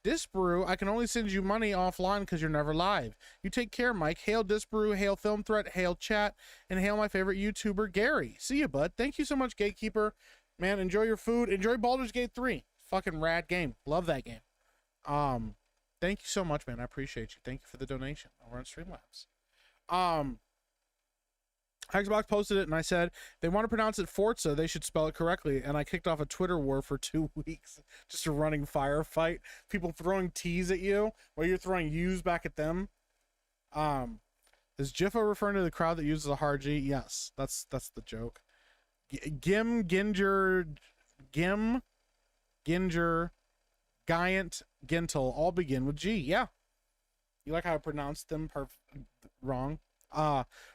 Disbrew, I can only send you money offline because you're never live. You take care, Mike. Hail Disbrew, hail Film Threat, hail chat, and hail my favorite YouTuber, Gary. See you, bud. Thank you so much, Gatekeeper. Man, enjoy your food. Enjoy Baldur's Gate 3. Fucking rad game. Love that game. Thank you so much, man. I appreciate you. Thank you for the donation over on Streamlabs. Xbox posted it, and I said, they want to pronounce it Forza, they should spell it correctly. And I kicked off a Twitter war for 2 weeks. Just a running firefight. People throwing T's at you while you're throwing U's back at them. Is Jiffa referring to the crowd that uses a hard G? Yes, that's the joke. Ginger, Giant, Gintel all begin with G. Yeah. You like how I pronounced them wrong?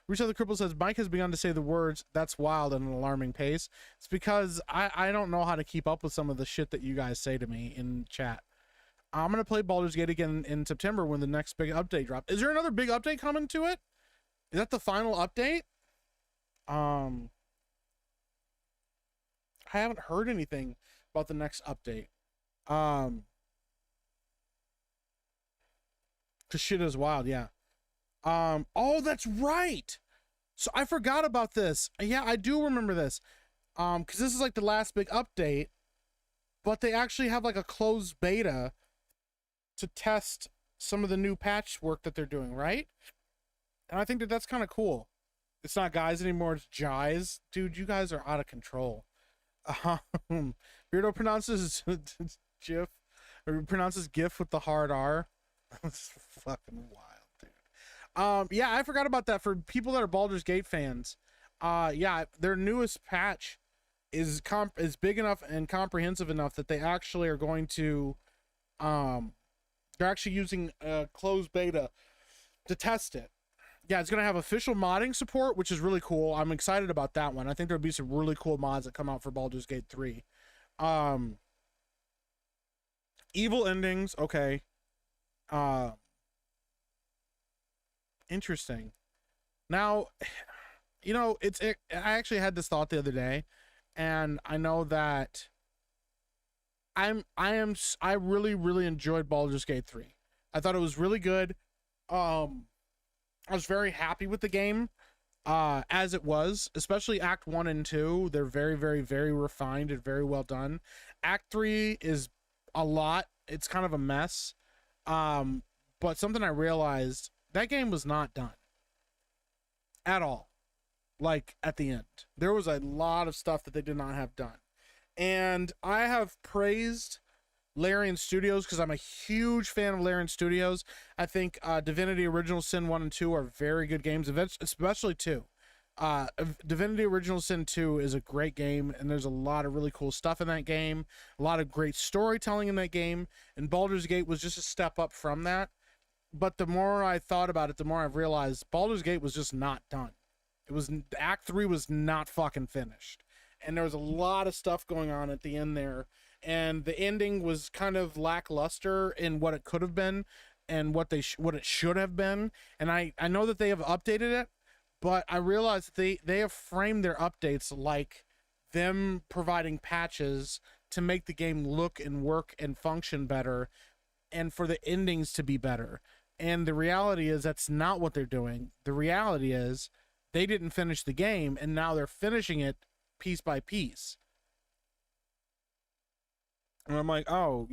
Russo the Cripple says, Mike has begun to say the words, that's wild, at an alarming pace. It's because I don't know how to keep up with some of the shit that you guys say to me in chat. I'm going to play Baldur's Gate again in September when the next big update drops. Is there another big update coming to it? Is that the final update? I haven't heard anything about the next update. Cause shit is wild, yeah. Oh, that's right. So I forgot about this. Yeah, I do remember this. Cause this is like the last big update, but they actually have like a closed beta to test some of the new patch work that they're doing, right? And I think that that's kind of cool. It's not guys anymore, it's Jais. Dude, you guys are out of control. Beardo pronounces GIF, or pronounces GIF with the hard R. That's fucking wild, dude. Yeah, I forgot about that. For people that are Baldur's Gate fans, yeah, their newest patch is big enough and comprehensive enough that they actually are going to, they're actually using a closed beta to test it. Yeah, it's going to have official modding support, which is really cool. I'm excited about that one. I think there'll be some really cool mods that come out for Baldur's Gate 3. Evil endings, okay. Interesting. Now, you know, I actually had this thought the other day, and I know that I really enjoyed Baldur's Gate 3. I thought it was really good. I was very happy with the game as it was, especially Act 1 and 2. They're very, very, very refined and very well done. Act 3 is a lot. It's kind of a mess. But something I realized, that game was not done at all. Like, at the end. There was a lot of stuff that they did not have done. And I have praised Larian Studios because I'm a huge fan of Larian Studios. I think Divinity Original Sin 1 and 2 are very good games, especially 2. Divinity Original Sin 2 is a great game, and there's a lot of really cool stuff in that game, a lot of great storytelling in that game, and Baldur's Gate was just a step up from that. But the more I thought about it, the more I've realized Baldur's Gate was just not done. It was Act 3 was not fucking finished, and there was a lot of stuff going on at the end there, and the ending was kind of lackluster in what it could have been and what it should have been. And I know that they have updated it, but I realize that they have framed their updates like them providing patches to make the game look and work and function better, and for the endings to be better. And the reality is that's not what they're doing. The reality is they didn't finish the game, and now they're finishing it piece by piece. And I'm like, oh,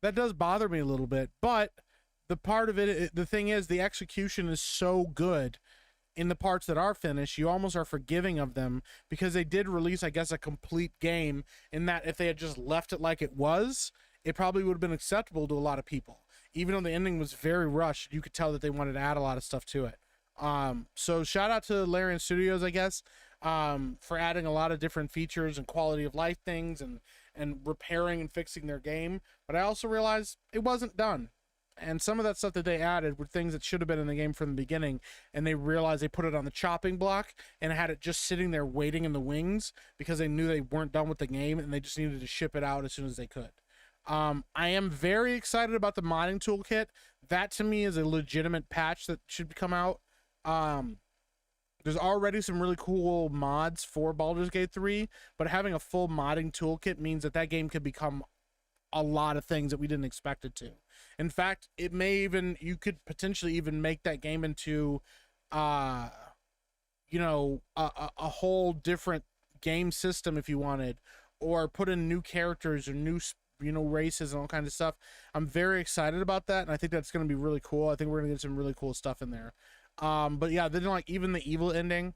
that does bother me a little bit. But the part of it, the thing is, the execution is so good in the parts that are finished, you almost are forgiving of them, because they did release, I guess, a complete game, in that if they had just left it like it was, it probably would have been acceptable to a lot of people. Even though the ending was very rushed, you could tell that they wanted to add a lot of stuff to it. So shout out to Larian Studios, I guess, for adding a lot of different features and quality of life things, and repairing and fixing their game. But I also realized it wasn't done. And some of that stuff that they added were things that should have been in the game from the beginning, and they realized they put it on the chopping block and had it just sitting there waiting in the wings because they knew they weren't done with the game, and they just needed to ship it out as soon as they could. I am very excited about the modding toolkit. That to me is a legitimate patch that should come out. There's already some really cool mods for Baldur's Gate 3, but having a full modding toolkit means that game could become a lot of things that we didn't expect it to. In fact, you could potentially even make that game into, a whole different game system if you wanted, or put in new characters or new races and all kinds of stuff. I'm very excited about that, and I think that's going to be really cool. I think we're going to get some really cool stuff in there. But yeah, then like even the evil ending,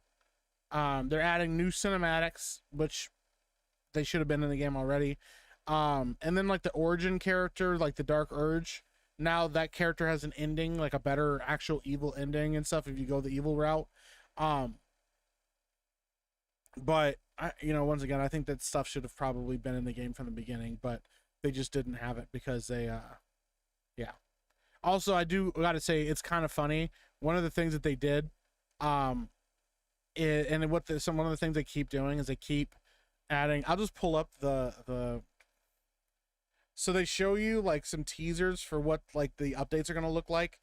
they're adding new cinematics, which they should have been in the game already. And then like the origin character, like the Dark Urge, now that character has an ending, like a better actual evil ending and stuff if you go the evil route. But once again, I think that stuff should have probably been in the game from the beginning, but they just didn't have it because they, yeah. Also, I gotta say, it's kind of funny. One of the things that they did, one of the things they keep doing is they keep adding. I'll just pull up the. So they show you like some teasers for what like the updates are gonna look like,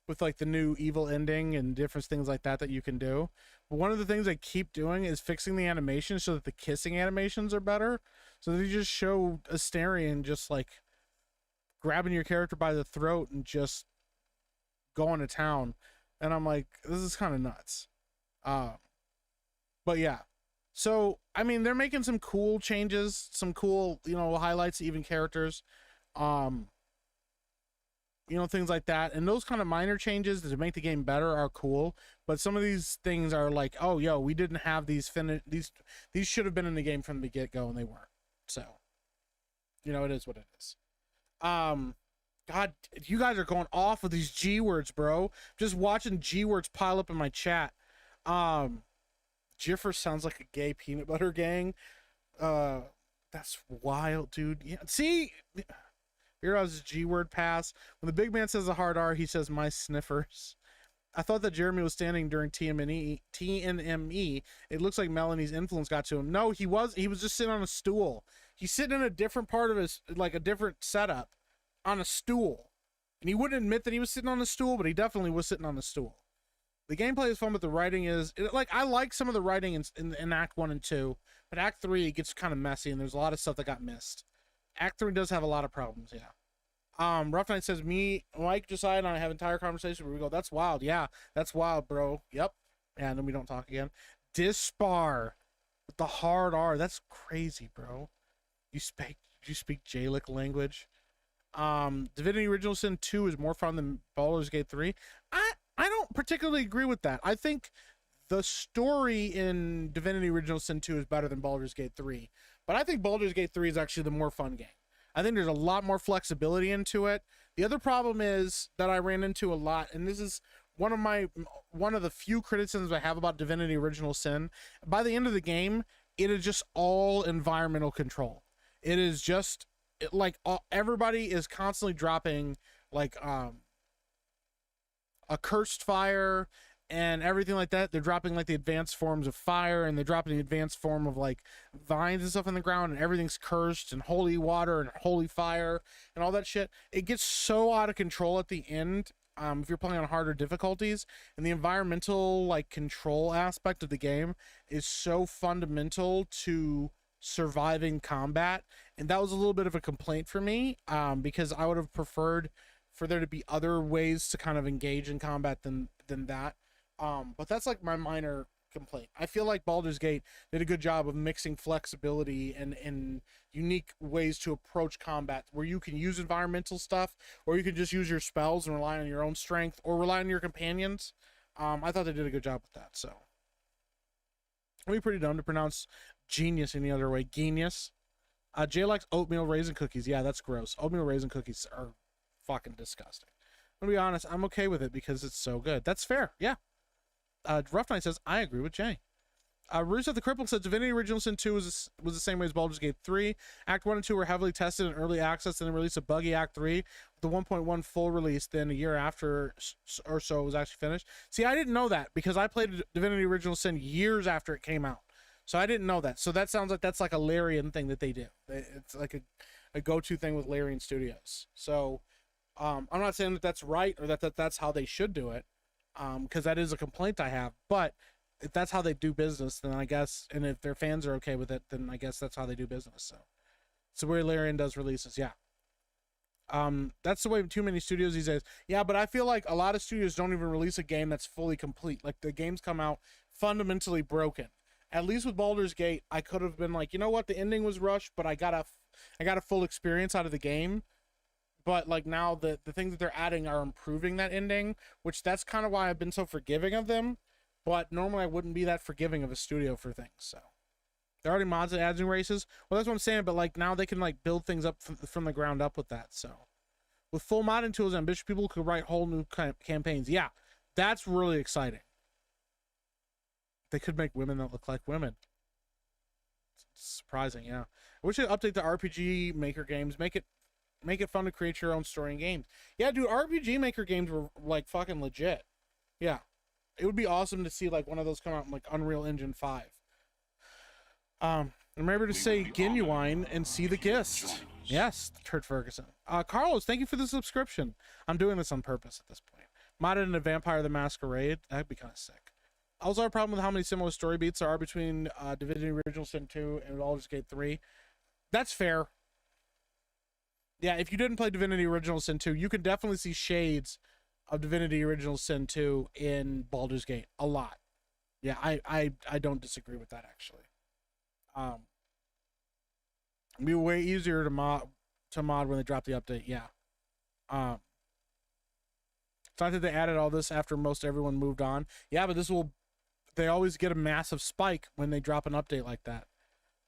with like the new evil ending and different things like that you can do. But one of the things they keep doing is fixing the animations so that the kissing animations are better. So they just show Astarion just like grabbing your character by the throat and just going to town. And I'm like, this is kind of nuts. But yeah. So, I mean, they're making some cool changes, some cool, highlights to even characters. Things like that. And those kind of minor changes to make the game better are cool. But some of these things are like, oh, yo, we didn't have these these should have been in the game from the get-go, and they weren't. So, it is what it is. God, you guys are going off with these G words, bro. Just watching G words pile up in my chat. Jiffer sounds like a gay peanut butter gang. That's wild, dude. Yeah, see? Here I was G word pass. When the big man says a hard R, he says my sniffers. I thought that Jeremy was standing during TNME. It looks like Melanie's influence got to him. No, he was just sitting on a stool. He's sitting in a different part of his, like a different setup on a stool. And he wouldn't admit that he was sitting on a stool, but he definitely was sitting on the stool. The gameplay is fun, but the writing is I like some of the writing in Act 1 and 2, but Act 3 it gets kind of messy and there's a lot of stuff that got missed. Act 3 does have a lot of problems, yeah. Rough Knight says, me, Mike, Josiah, and I have entire conversation where we go, that's wild. Yeah, that's wild, bro. Yep. And then we don't talk again. Dispar with the hard R. That's crazy, bro. You speak Jalic language. Divinity Original Sin 2 is more fun than Baldur's Gate 3. I don't particularly agree with that. I think the story in Divinity Original Sin 2 is better than Baldur's Gate 3. But I think Baldur's Gate 3 is actually the more fun game. I think there's a lot more flexibility into it. The other problem is that I ran into a lot, and this is one of the few criticisms I have about Divinity Original Sin. By the end of the game, it is just all environmental control. It is just everybody is constantly dropping like a cursed fire and everything like that. They're dropping like the advanced forms of fire, and they're dropping the advanced form of like vines and stuff in the ground, and everything's cursed and holy water and holy fire and all that shit. It gets so out of control at the end. If you're playing on harder difficulties, and the environmental like control aspect of the game is so fundamental to surviving combat, and that was a little bit of a complaint for me, because I would have preferred for there to be other ways to kind of engage in combat than that. But that's like my minor complaint. I feel like Baldur's Gate did a good job of mixing flexibility and unique ways to approach combat, where you can use environmental stuff, or you can just use your spells and rely on your own strength, or rely on your companions. I thought they did a good job with that. So it'd be pretty dumb to pronounce genius any other way. Genius. Jay likes oatmeal raisin cookies. Yeah, that's gross. Oatmeal raisin cookies are fucking disgusting. I'm gonna be honest, I'm okay with it because it's so good. That's fair. Yeah. Rough Knight says, I agree with Jay. Rusev the Crippled says Divinity Original Sin 2 was the same way as Baldur's Gate 3. Act 1 and 2 were heavily tested in early access, and then released a buggy Act 3 with the 1.1 full release. Then a year after or so it was actually finished. See, I didn't know that because I played Divinity Original Sin years after it came out. So I didn't know that. So that sounds like that's like a Larian thing that they do. It's like a go-to thing with Larian Studios. So I'm not saying that that's right or that's how they should do it, because that is a complaint I have. But if that's how they do business, then I guess, and if their fans are okay with it, then I guess that's how they do business. So it's the way Larian does releases. Yeah. That's the way too many studios these days. Yeah, but I feel like a lot of studios don't even release a game that's fully complete. Like the games come out fundamentally broken. At least with Baldur's Gate, I could have been like, you know what, the ending was rushed, but I got a full experience out of the game. But like now the things that they're adding are improving that ending, which that's kind of why I've been so forgiving of them. But normally I wouldn't be that forgiving of a studio for things. So they're already mods and adding races. Well, that's what I'm saying. But like now they can like build things up from the ground up with that. So with full modding tools, ambitious people could write whole new campaigns. Yeah, that's really exciting. They could make women that look like women. It's surprising, yeah. I wish they'd update the RPG Maker games. Make it fun to create your own story and games. Yeah, dude, RPG Maker games were like fucking legit. Yeah. It would be awesome to see like one of those come out in like Unreal Engine 5. Remember to say genuine and see the gist. Yes, Kurt Ferguson. Carlos, thank you for the subscription. I'm doing this on purpose at this point. Modded in a Vampire the Masquerade. That'd be kind of sick. Also, a problem with how many similar story beats there are between Divinity Original Sin 2 and Baldur's Gate 3. That's fair. Yeah, if you didn't play Divinity Original Sin 2, you can definitely see shades of Divinity Original Sin 2 in Baldur's Gate. A lot. Yeah, I don't disagree with that, actually. It'd be way easier to mod when they drop the update, yeah. It's not that they added all this after most everyone moved on. Yeah, but they always get a massive spike when they drop an update like that.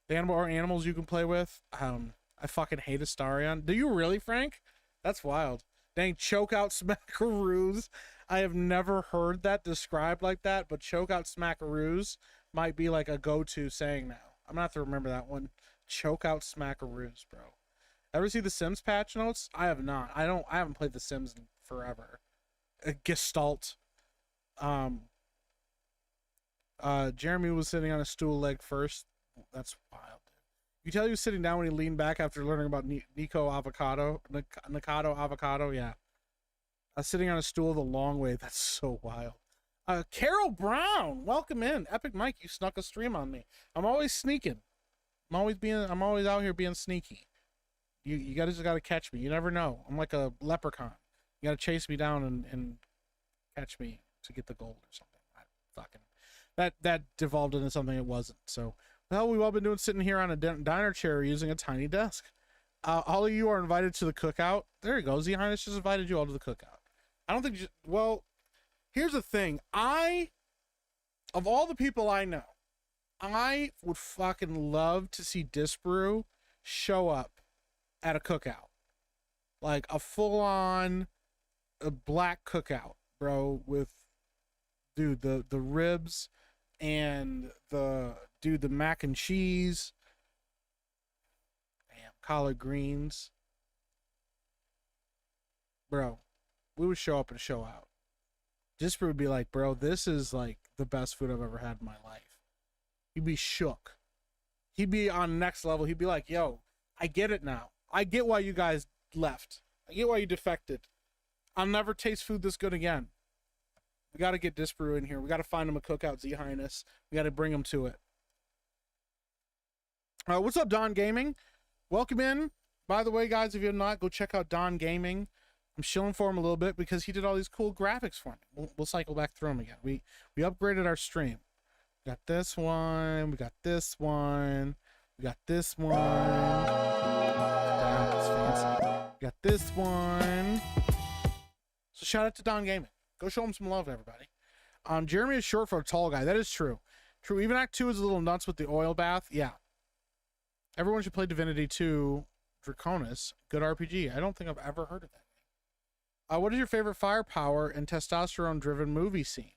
The animals you can play with. I fucking hate Astarion. Do you really, Frank? That's wild. Dang, choke out smackaroos. I have never heard that described like that, but choke out smackaroos might be like a go-to saying now. I'm gonna have to remember that one. Choke out smackaroos, bro. Ever see the Sims patch notes? I have not. I haven't played the Sims in forever. Gestalt. Jeremy was sitting on a stool leg first. That's wild, dude. You tell he was sitting down when he leaned back after learning about Nikado avocado. Yeah. Sitting on a stool the long way. That's so wild. Carol Brown, welcome in. Epic Mike, you snuck a stream on me. I'm always sneaking. I'm always out here being sneaky. You guys just gotta catch me. You never know. I'm like a leprechaun. You gotta chase me down and catch me to get the gold or something. That devolved into something it wasn't. So, well, we've all been doing sitting here on a diner chair using a tiny desk. All of you are invited to the cookout. There you go. Z Highness just invited you all to the cookout. I don't think well, here's the thing. Of all the people I know, I would fucking love to see Disbrew show up at a cookout. Like a full-on black cookout, bro, with dude the ribs and the mac and cheese. Damn, collard greens. Bro, we would show up and show out. Disper would be like, bro, this is like the best food I've ever had in my life. He'd be shook. He'd be on next level. He'd be like, yo, I get it now. I get why you guys left. I get why you defected. I'll never taste food this good again. We got to get Disparu in here. We got to find him a cookout, Z Highness. We got to bring him to it. What's up, Don Gaming? Welcome in. By the way, guys, if you're not, go check out Don Gaming. I'm shilling for him a little bit because he did all these cool graphics for me. We'll cycle back through them again. We upgraded our stream. We got this one. We got this one. We got this one. That's fancy. We got this one. So shout out to Don Gaming. Go show him some love, everybody. Jeremy is short for a tall guy. That is true. True. Even Act 2 is a little nuts with the oil bath. Yeah. Everyone should play Divinity 2 Draconis. Good RPG. I don't think I've ever heard of that. What is your favorite firepower and testosterone-driven movie scene?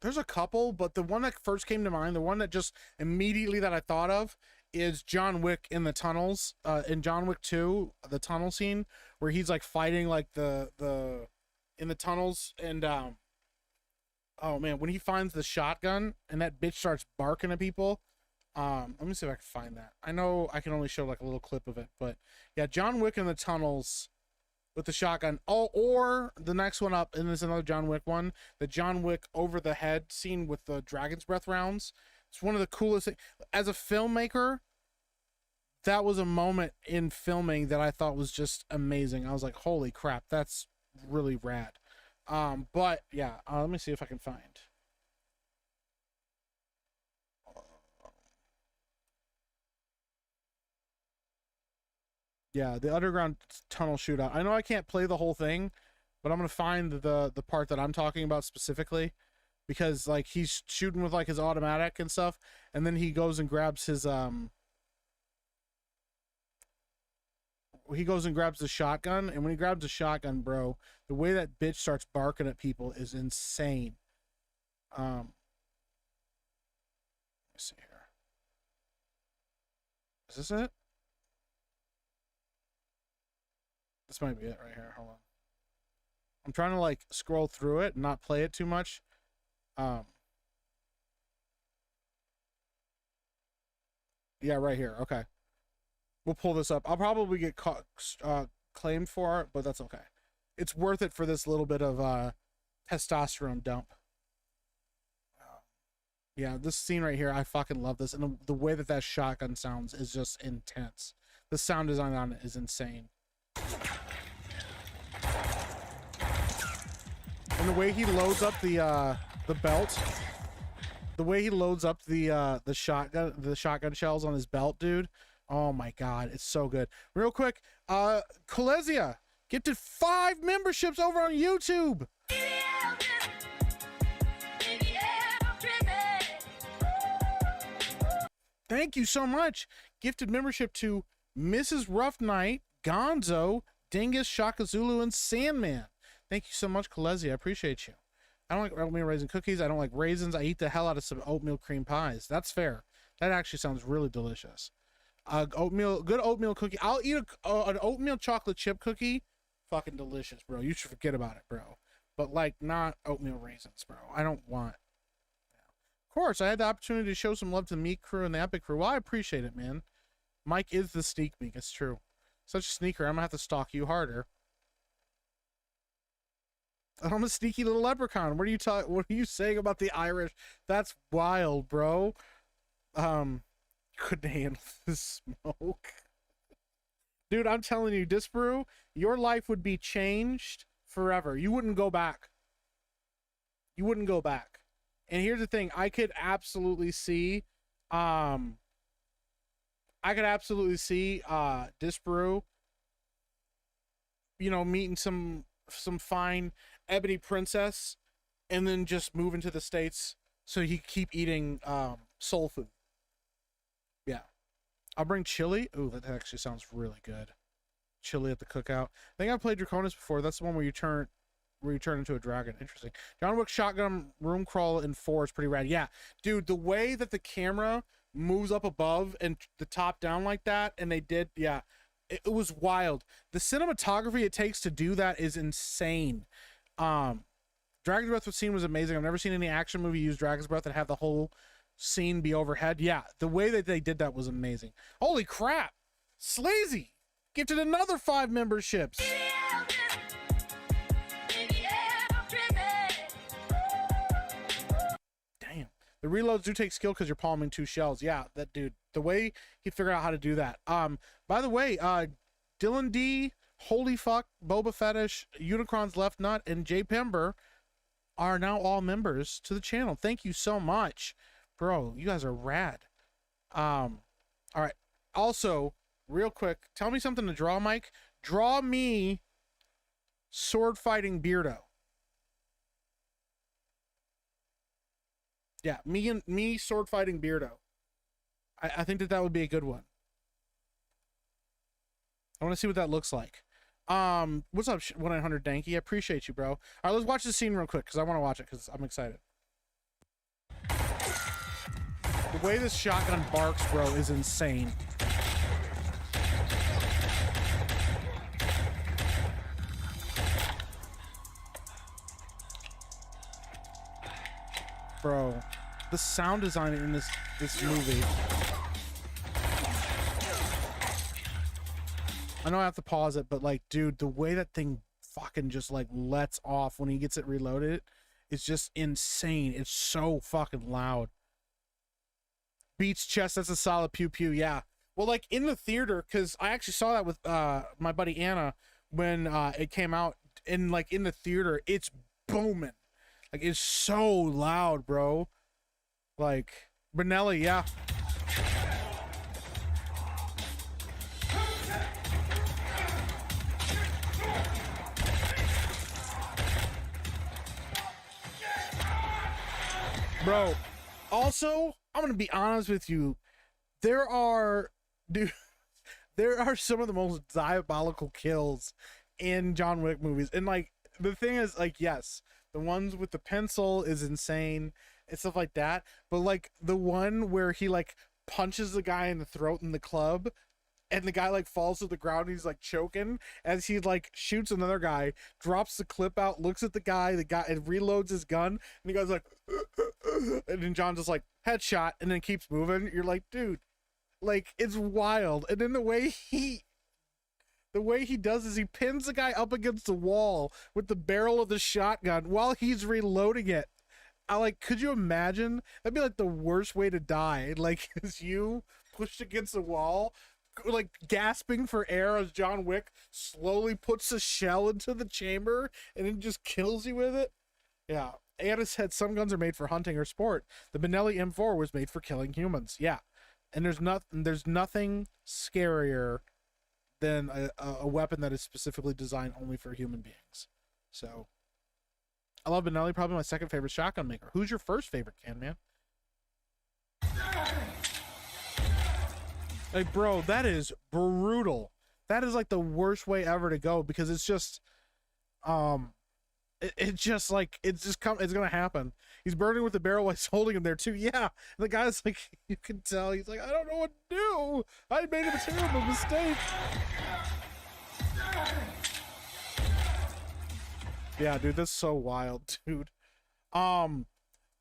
There's a couple, but the one that first came to mind, the one that just immediately that I thought of, is John Wick in the tunnels. In John Wick 2, the tunnel scene where he's like fighting like the in the tunnels, and oh man, when he finds the shotgun and that bitch starts barking at people. Let me see if I can find that. I know I can only show like a little clip of it, but yeah, John Wick in the tunnels with the shotgun. Oh, or the next one up, and there's another John Wick one, the John Wick over the head scene with the dragon's breath rounds. It's one of the coolest things. As a filmmaker, that was a moment in filming that I thought was just amazing. I was like, holy crap, that's really rad. But yeah, let me see if I can find. Yeah, the underground tunnel shootout. I know I can't play the whole thing, but I'm gonna find the part that I'm talking about specifically, because like he's shooting with like his automatic and stuff, and then he goes and grabs his he goes and grabs the shotgun, and when he grabs the shotgun, bro, the way that bitch starts barking at people is insane. Let's see here. Is this it? This might be it right here. Hold on. I'm trying to like scroll through it and not play it too much. Yeah, right here. Okay. We'll pull this up. I'll probably get caught, claimed for it, but that's okay. It's worth it for this little bit of testosterone dump. Yeah, this scene right here, I fucking love this. And the way that that shotgun sounds is just intense. The sound design on it is insane. And the way he loads up the belt, the way he loads up the shotgun shells on his belt, dude. Oh my god, it's so good. Real quick, Colesia gifted 5 memberships over on YouTube. Thank you so much. Gifted membership to Mrs. Rough Knight, Gonzo, Dingus, Shaka Zulu, and Sandman. Thank you so much, Colesia. I appreciate you. I don't like oatmeal raisin cookies. I don't like raisins. I eat the hell out of some oatmeal cream pies. That's fair. That actually sounds really delicious. Good oatmeal cookie. I'll eat an oatmeal chocolate chip cookie. Fucking delicious, bro. You should forget about it, bro. But like, not oatmeal raisins, bro. I don't want. Of course, I had the opportunity to show some love to the Meek crew and the Epic crew. Well, I appreciate it, man. Mike is the sneak meek. It's true. Such a sneaker. I'm gonna have to stalk you harder. I'm a sneaky little leprechaun. What are you saying about the Irish? That's wild, bro. Couldn't handle the smoke. Dude, I'm telling you, Disparu, your life would be changed forever. You wouldn't go back. You wouldn't go back. And here's the thing, I could absolutely see Disparu, you know, meeting some fine ebony princess and then just moving to the States so he could keep eating soul food. Yeah. I'll bring chili. Ooh, that actually sounds really good. Chili at the cookout. I think I've played Draconis before. That's the one where you turn into a dragon. Interesting. John Wick shotgun room crawl in 4 is pretty rad. Yeah, dude, the way that the camera moves up above and the top down like that, and they did, yeah, it was wild. The cinematography it takes to do that is insane. Dragon's Breath scene was amazing. I've never seen any action movie use Dragon's Breath and have the whole scene be overhead. Yeah, the way that they did that was amazing. Holy crap! Sleazy gifted another 5 memberships. Damn. The reloads do take skill because you're palming 2 shells. Yeah, that dude. The way he figured out how to do that. By the way, Dylan D, Holy Fuck, Boba Fetish, Unicron's Left Nut, and Jay Pember are now all members to the channel. Thank you so much. Bro, you guys are rad. All right. Also, real quick, tell me something to draw, Mike. Draw me sword fighting Beardo. Yeah, me sword fighting Beardo. I think that would be a good one. I want to see what that looks like. What's up, 1-900 Danky? I appreciate you, bro. All right, let's watch the scene real quick because I want to watch it because I'm excited. The way this shotgun barks, bro, is insane. Bro, the sound design in this movie. I know I have to pause it, but like, dude, the way that thing fucking just like lets off when he gets it reloaded is just insane. It's so fucking loud. Beats chest, that's a solid pew pew. Yeah. Well, like in the theater, because I actually saw that with my buddy Anna when it came out, and like in the theater, it's booming. Like it's so loud, bro. Like Benelli, yeah. Bro, also, I'm gonna be honest with you. There are some of the most diabolical kills in John Wick movies. And like, the thing is, like, yes, the ones with the pencil is insane and stuff like that. But like the one where he like punches the guy in the throat in the club, and the guy like falls to the ground, and he's like choking as he like shoots another guy, drops the clip out, looks at the guy and reloads his gun, and the guy's like and then John just like headshot and then keeps moving. You're like, dude, like it's wild. And then the way he does is he pins the guy up against the wall with the barrel of the shotgun while he's reloading it. I like, could you imagine? That'd be like the worst way to die. Like, is you pushed against the wall, like gasping for air as John Wick slowly puts a shell into the chamber and then just kills you with it. Yeah. Anna said some guns are made for hunting or sport. The Benelli M4 was made for killing humans. Yeah. And there's nothing scarier than a weapon that is specifically designed only for human beings. So I love Benelli, probably my second favorite shotgun maker. Who's your first favorite, Can Man? Like, bro, that is brutal. That is like the worst way ever to go, because it's just it's gonna happen. He's burning with the barrel while he's holding him there too. Yeah, the guy's like, you can tell he's like, I don't know what to do. I made a terrible mistake. Yeah, dude, that's so wild, dude. And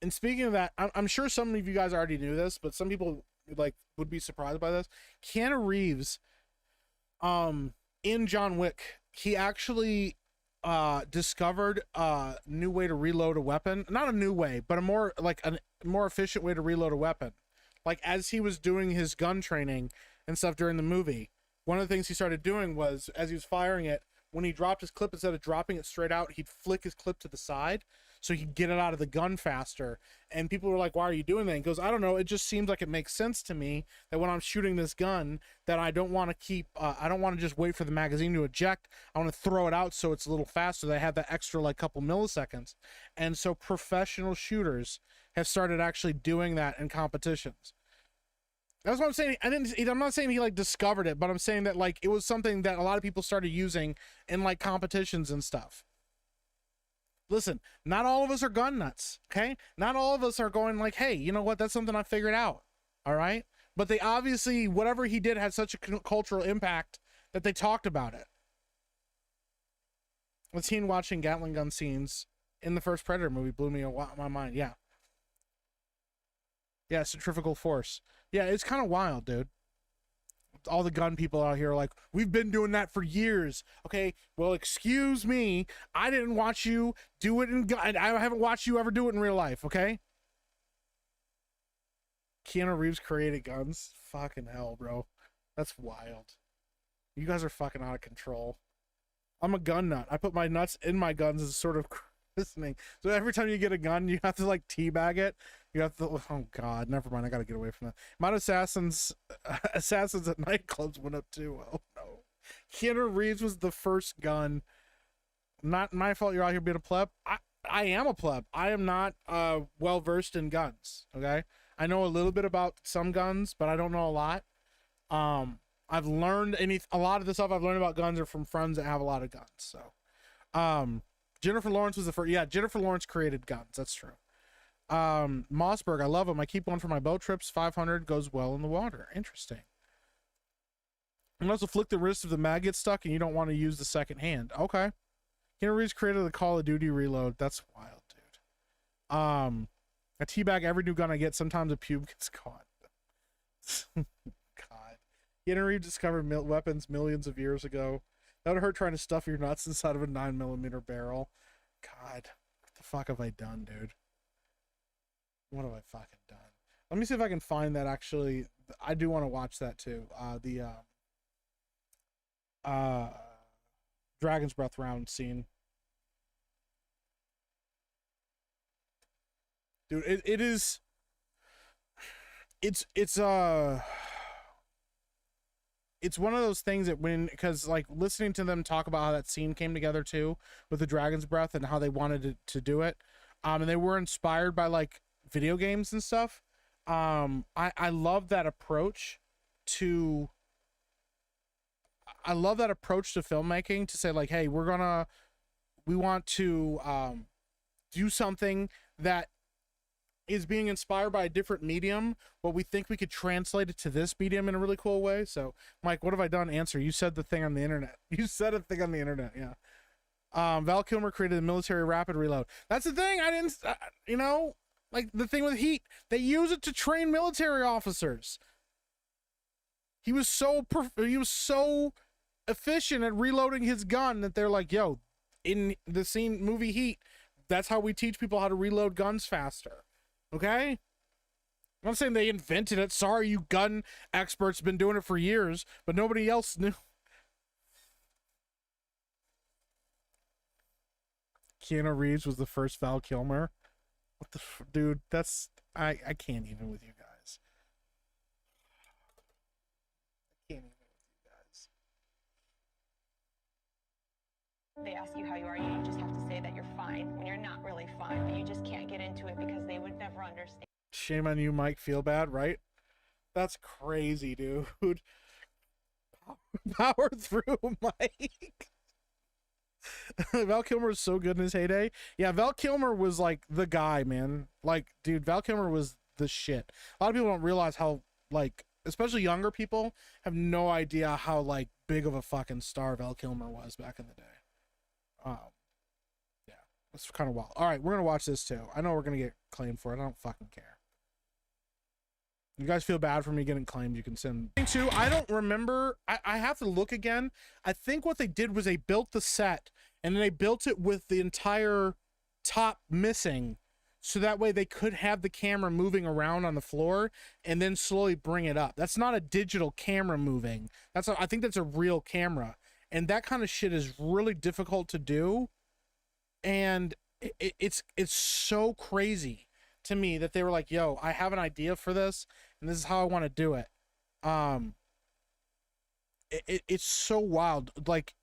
speaking of that, I'm sure some of you guys already knew this, but some people like would be surprised by this. Keanu Reeves, in John Wick, he actually discovered a new way to reload a weapon. Not a new way, but a more efficient way to reload a weapon. Like, as he was doing his gun training and stuff during the movie, one of the things he started doing was, as he was firing it, when he dropped his clip, instead of dropping it straight out, he'd flick his clip to the side so he'd get it out of the gun faster. And people were like, why are you doing that? He goes, I don't know. It just seems like it makes sense to me that when I'm shooting this gun, that I don't want to just wait for the magazine to eject. I want to throw it out so it's a little faster. They have that extra like couple milliseconds. And so professional shooters have started actually doing that in competitions. That's what I'm saying. I'm not saying he like discovered it, but I'm saying that like it was something that a lot of people started using in like competitions and stuff. Listen, not all of us are gun nuts, okay? Not all of us are going like, hey, you know what? That's something I figured out, all right? But they obviously, whatever he did had such a cultural impact that they talked about it. The teen watching Gatling gun scenes in the first Predator movie blew me my mind. Yeah. Yeah, centrifugal force. Yeah, it's kind of wild, dude. All the gun people out here are like, we've been doing that for years. Okay, well, excuse me. I didn't watch you do it in gun. I haven't watched you ever do it in real life, okay? Keanu Reeves created guns? Fucking hell, bro. That's wild. You guys are fucking out of control. I'm a gun nut. I put my nuts in my guns as a sort of christening. So every time you get a gun, you have to like teabag it. You have to. Oh god, never mind. I gotta get away from that. Amount of assassins at nightclubs went up too. Oh no. Keanu Reeves was the first gun. Not my fault. You're out here being a pleb. I am a pleb. I am not well versed in guns. Okay, I know a little bit about some guns, but I don't know a lot. I've learned a lot of the stuff I've learned about guns are from friends that have a lot of guns. So, Jennifer Lawrence was the first. Yeah, Jennifer Lawrence created guns. That's true. Mossberg, I love them. I keep one for my boat trips. 500 goes well in the water. Interesting. And also flick the wrist if the mag gets stuck and you don't want to use the second hand. Okay. Keanu Reeves created the Call of Duty reload. That's wild, dude. I teabag every new gun I get. Sometimes a pube gets caught. God. Keanu Reeves discovered weapons millions of years ago. That would hurt trying to stuff your nuts inside of a 9mm barrel. God. What the fuck have I done, dude? What have I fucking done? Let me see if I can find that actually. I do want to watch that too. Dragon's Breath round scene. Dude, it's one of those things that because like listening to them talk about how that scene came together too with the Dragon's Breath and how they wanted to do it. And they were inspired by like video games and stuff. I love that approach to filmmaking, to say like, hey, we want to do something that is being inspired by a different medium, but we think we could translate it to this medium in a really cool way. So Mike, what have I done? Answer. You said the thing on the internet. You said a thing on the internet. Yeah. Val Kilmer created the military rapid reload. That's the thing. I didn't, like the thing with heat, they use it to train military officers. He was so efficient at reloading his gun that they're like, yo, in the movie Heat, that's how we teach people how to reload guns faster. Okay? I'm not saying they invented it. Sorry, you gun experts have been doing it for years, but nobody else knew. Keanu Reeves was the first Val Kilmer. What the dude? That's I can't even with you guys. I can't even with you guys. They ask you how you are, you just have to say that you're fine when you're not really fine, but you just can't get into it because they would never understand. Shame on you, Mike. Feel bad, right? That's crazy, dude. Power through, Mike. Val Kilmer was so good in his heyday. Yeah, Val Kilmer was like the guy, man. Like, dude, Val Kilmer was the shit. A lot of people don't realize how, like, especially younger people have no idea how, like, big of a fucking star Val Kilmer was back in the day. Yeah, that's kind of wild. All right, we're gonna watch this too. I know we're gonna get claimed for it. I don't fucking care. You guys feel bad for me getting claimed, you can send too. I don't remember. I have to look again. I think what they did was they built the set and then they built it with the entire top missing, so that way they could have the camera moving around on the floor and then slowly bring it up. That's not a digital camera moving. I think that's a real camera. And that kind of shit is really difficult to do. And it's so crazy to me that they were like, yo, I have an idea for this and this is how I want to do it. It's so wild. Like,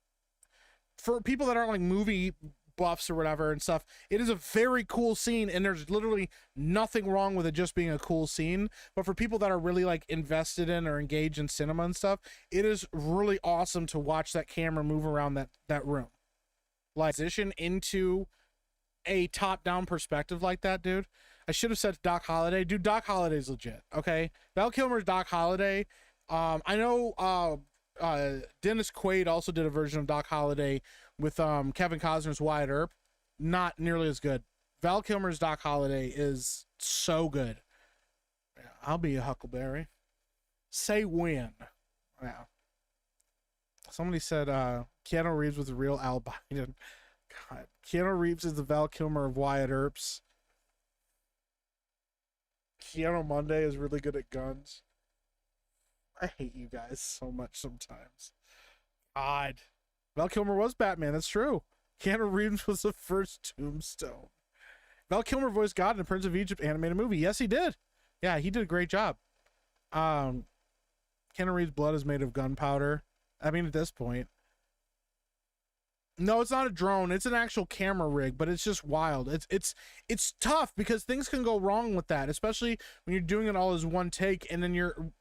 for people that aren't like movie buffs or whatever and stuff, it is a very cool scene and there's literally nothing wrong with it just being a cool scene. But for people that are really like invested in or engaged in cinema and stuff, it is really awesome to watch that camera move around that room. Like, position into a top-down perspective like that, dude. I should have said Doc Holliday. Dude, Doc Holliday's legit, okay? Val Kilmer's Doc Holliday. I know Dennis Quaid also did a version of Doc Holliday with Kevin Costner's Wyatt Earp. Not nearly as good. Val Kilmer's Doc Holliday is so good. Yeah, I'll be a Huckleberry. Say when. Yeah. Somebody said Keanu Reeves was the real Al Biden. God, Keanu Reeves is the Val Kilmer of Wyatt Earps. Keanu Monday is really good at guns. I hate you guys so much sometimes. God. Val Kilmer was Batman, that's true. Keanu Reeves was the first Tombstone. Val Kilmer voiced God in the Prince of Egypt animated movie. Yes, he did. Yeah, he did a great job. Keanu Reeves' blood is made of gunpowder. I mean, at this point. No, it's not a drone. It's an actual camera rig, but it's just wild. It's tough because things can go wrong with that, especially when you're doing it all as one take, and then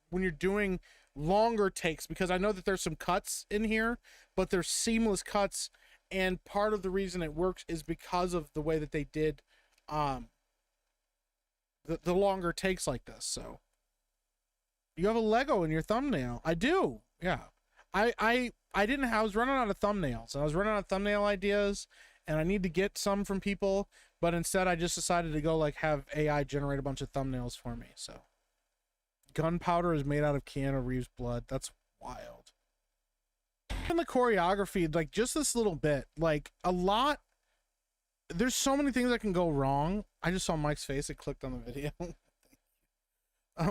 when you're doing longer takes, because I know that there's some cuts in here, but they're seamless cuts, and part of the reason it works is because of the way that they did the longer takes like this. So you have a Lego in your thumbnail. I do. Yeah. I was running out of thumbnails. I was running out of thumbnail ideas, and I need to get some from people, but instead I just decided to go like have AI generate a bunch of thumbnails for me. So gunpowder is made out of Keanu Reeves' blood. That's wild. And the choreography, like just this little bit, like a lot. There's so many things that can go wrong. I just saw Mike's face. It clicked on the video.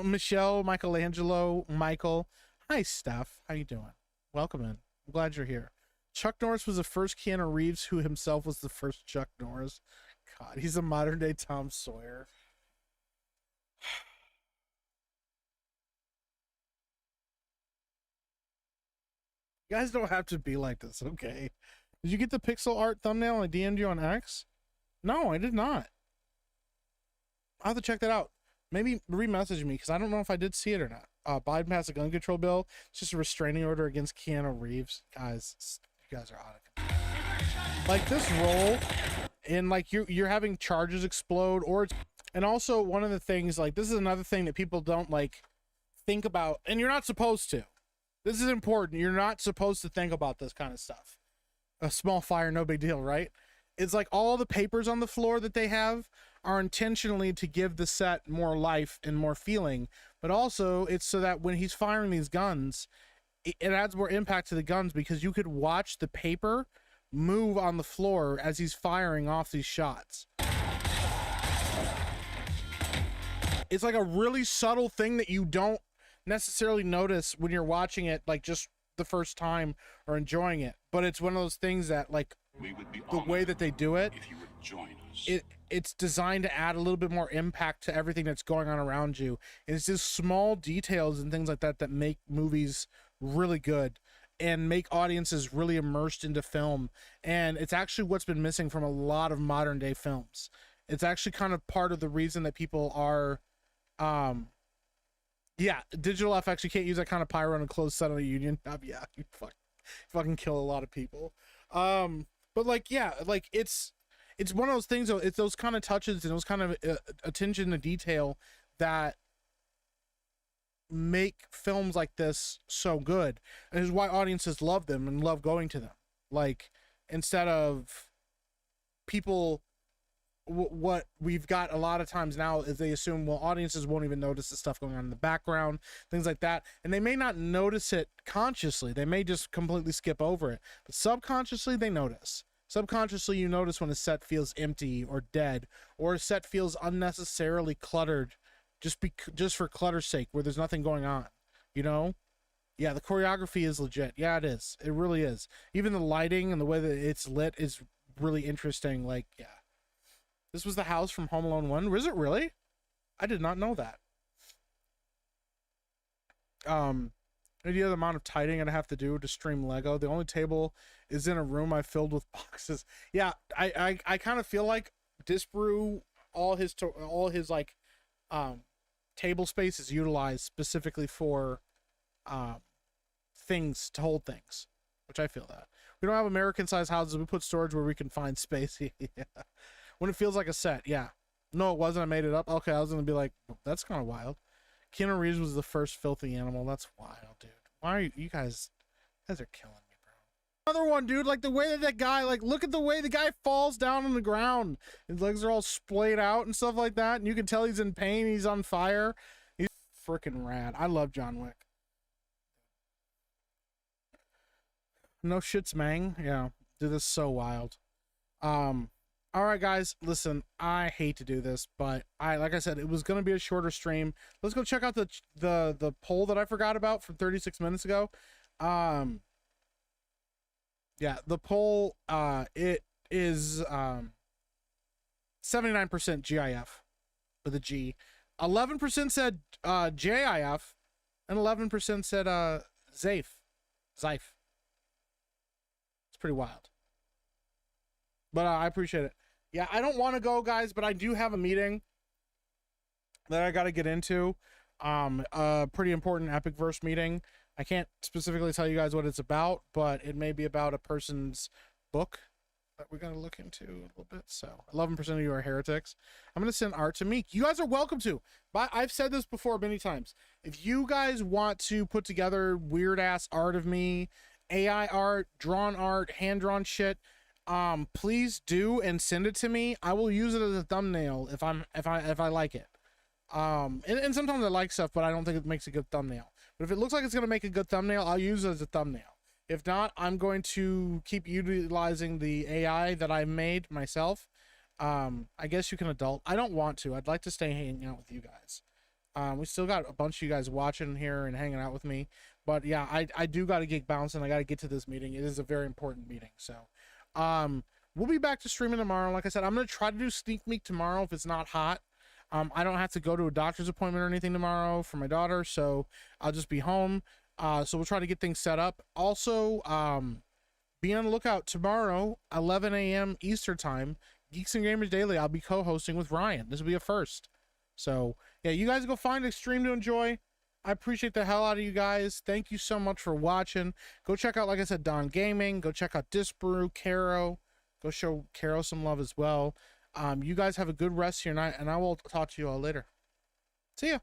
Michelle, Michelangelo, Michael. Hi, Steph. How you doing? Welcome in. I'm glad you're here. Chuck Norris was the first Keanu Reeves, who himself was the first Chuck Norris. God, he's a modern day Tom Sawyer. You guys don't have to be like this, okay? Did you get the pixel art thumbnail I DM'd you on X? No, I did not. I'll have to check that out. Maybe re-message me, because I don't know if I did see it or not. Biden passed a gun control bill. It's just a restraining order against Keanu Reeves. Guys, you guys are out of control. Like this role, and like you're having charges explode, and also one of the things, like this is another thing that people don't like think about, and you're not supposed to. This is important. You're not supposed to think about this kind of stuff. A small fire, no big deal, right? It's like all the papers on the floor that they have are intentionally to give the set more life and more feeling, but also it's so that when he's firing these guns, it adds more impact to the guns, because you could watch the paper move on the floor as he's firing off these shots. It's like a really subtle thing that you don't necessarily notice when you're watching it, like just the first time or enjoying it, but it's one of those things that, like, the way that they do it, if you would join us. It's designed to add a little bit more impact to everything that's going on around you. And it's just small details and things like that that make movies really good and make audiences really immersed into film. And it's actually what's been missing from a lot of modern day films. It's actually kind of part of the reason that people are yeah, digital FX, you can't use that kind of pyro on a closed set on a union. Yeah, you fucking kill a lot of people. But like, yeah, like it's one of those things, though. It's those kind of touches and those kind of attention to detail that make films like this so good, and is why audiences love them and love going to them. Like, instead of people, what we've got a lot of times now is they assume, well, audiences won't even notice the stuff going on in the background, things like that, and they may not notice it consciously. They may just completely skip over it, but subconsciously they notice. Subconsciously, you notice when a set feels empty or dead, or a set feels unnecessarily cluttered, just for clutter's sake, where there's nothing going on, you know? Yeah, the choreography is legit. Yeah, it is. It really is. Even the lighting and the way that it's lit is really interesting. Like, yeah. This was the house from Home Alone 1. Was it really? I did not know that. The other amount of tidying I'd have to do to stream Lego. The only table is in a room I filled with boxes. Yeah, I kind of feel like Disbrew, all his like table space is utilized specifically for things, to hold things, which I feel that. We don't have American-sized houses. We put storage where we can find space. Yeah. When it feels like a set, yeah. No, it wasn't. I made it up. Okay, I was gonna be like, that's kind of wild. Keanu Reeves was the first filthy animal. That's wild, dude. Why are you guys? guys are killing me, bro. Another one, dude. Like the way that guy, like, look at the way the guy falls down on the ground. His legs are all splayed out and stuff like that. And you can tell he's in pain. He's on fire. He's freaking rad. I love John Wick. No shits, mang. Yeah, dude, this is so wild. All right, guys, listen, I hate to do this, but like I said, it was gonna be a shorter stream. Let's go check out the poll that I forgot about from 36 minutes ago. Yeah, the poll, it is 79% GIF with a G. 11% said JIF, and 11% said Zaif. It's pretty wild. But I appreciate it. Yeah, I don't want to go, guys, but I do have a meeting that I got to get into. A pretty important Epic Verse meeting. I can't specifically tell you guys what it's about, but it may be about a person's book that we're going to look into a little bit. So 11% of you are heretics. I'm going to send art to Meek. You guys are welcome to. But I've said this before many times. If you guys want to put together weird ass art of me, AI art, drawn art, hand-drawn shit, please do and send it to me. I will use it as a thumbnail if I like it. And sometimes I like stuff, but I don't think it makes a good thumbnail. But if it looks like it's gonna make a good thumbnail, I'll use it as a thumbnail. If not, I'm going to keep utilizing the AI that I made myself. I guess you can adult. I don't want to. I'd like to stay hanging out with you guys. We still got a bunch of you guys watching here and hanging out with me. But yeah, I do got to get bouncing. I got to get to this meeting. It is a very important meeting. So, we'll be back to streaming tomorrow. Like I said, I'm going to try to do Sneak Meek tomorrow if it's not hot. I don't have to go to a doctor's appointment or anything tomorrow for my daughter, so I'll just be home. So we'll try to get things set up. Also, be on the lookout tomorrow, 11 a.m. Eastern time, Geeks and Gamers Daily. I'll be co-hosting with Ryan. This will be a first. So yeah, you guys go find a stream to enjoy. I appreciate the hell out of you guys. Thank you so much for watching. Go check out, like I said, Don Gaming. Go check out Disbrew, Caro. Go show Caro some love as well. You guys have a good rest of your night, and I will talk to you all later. See ya.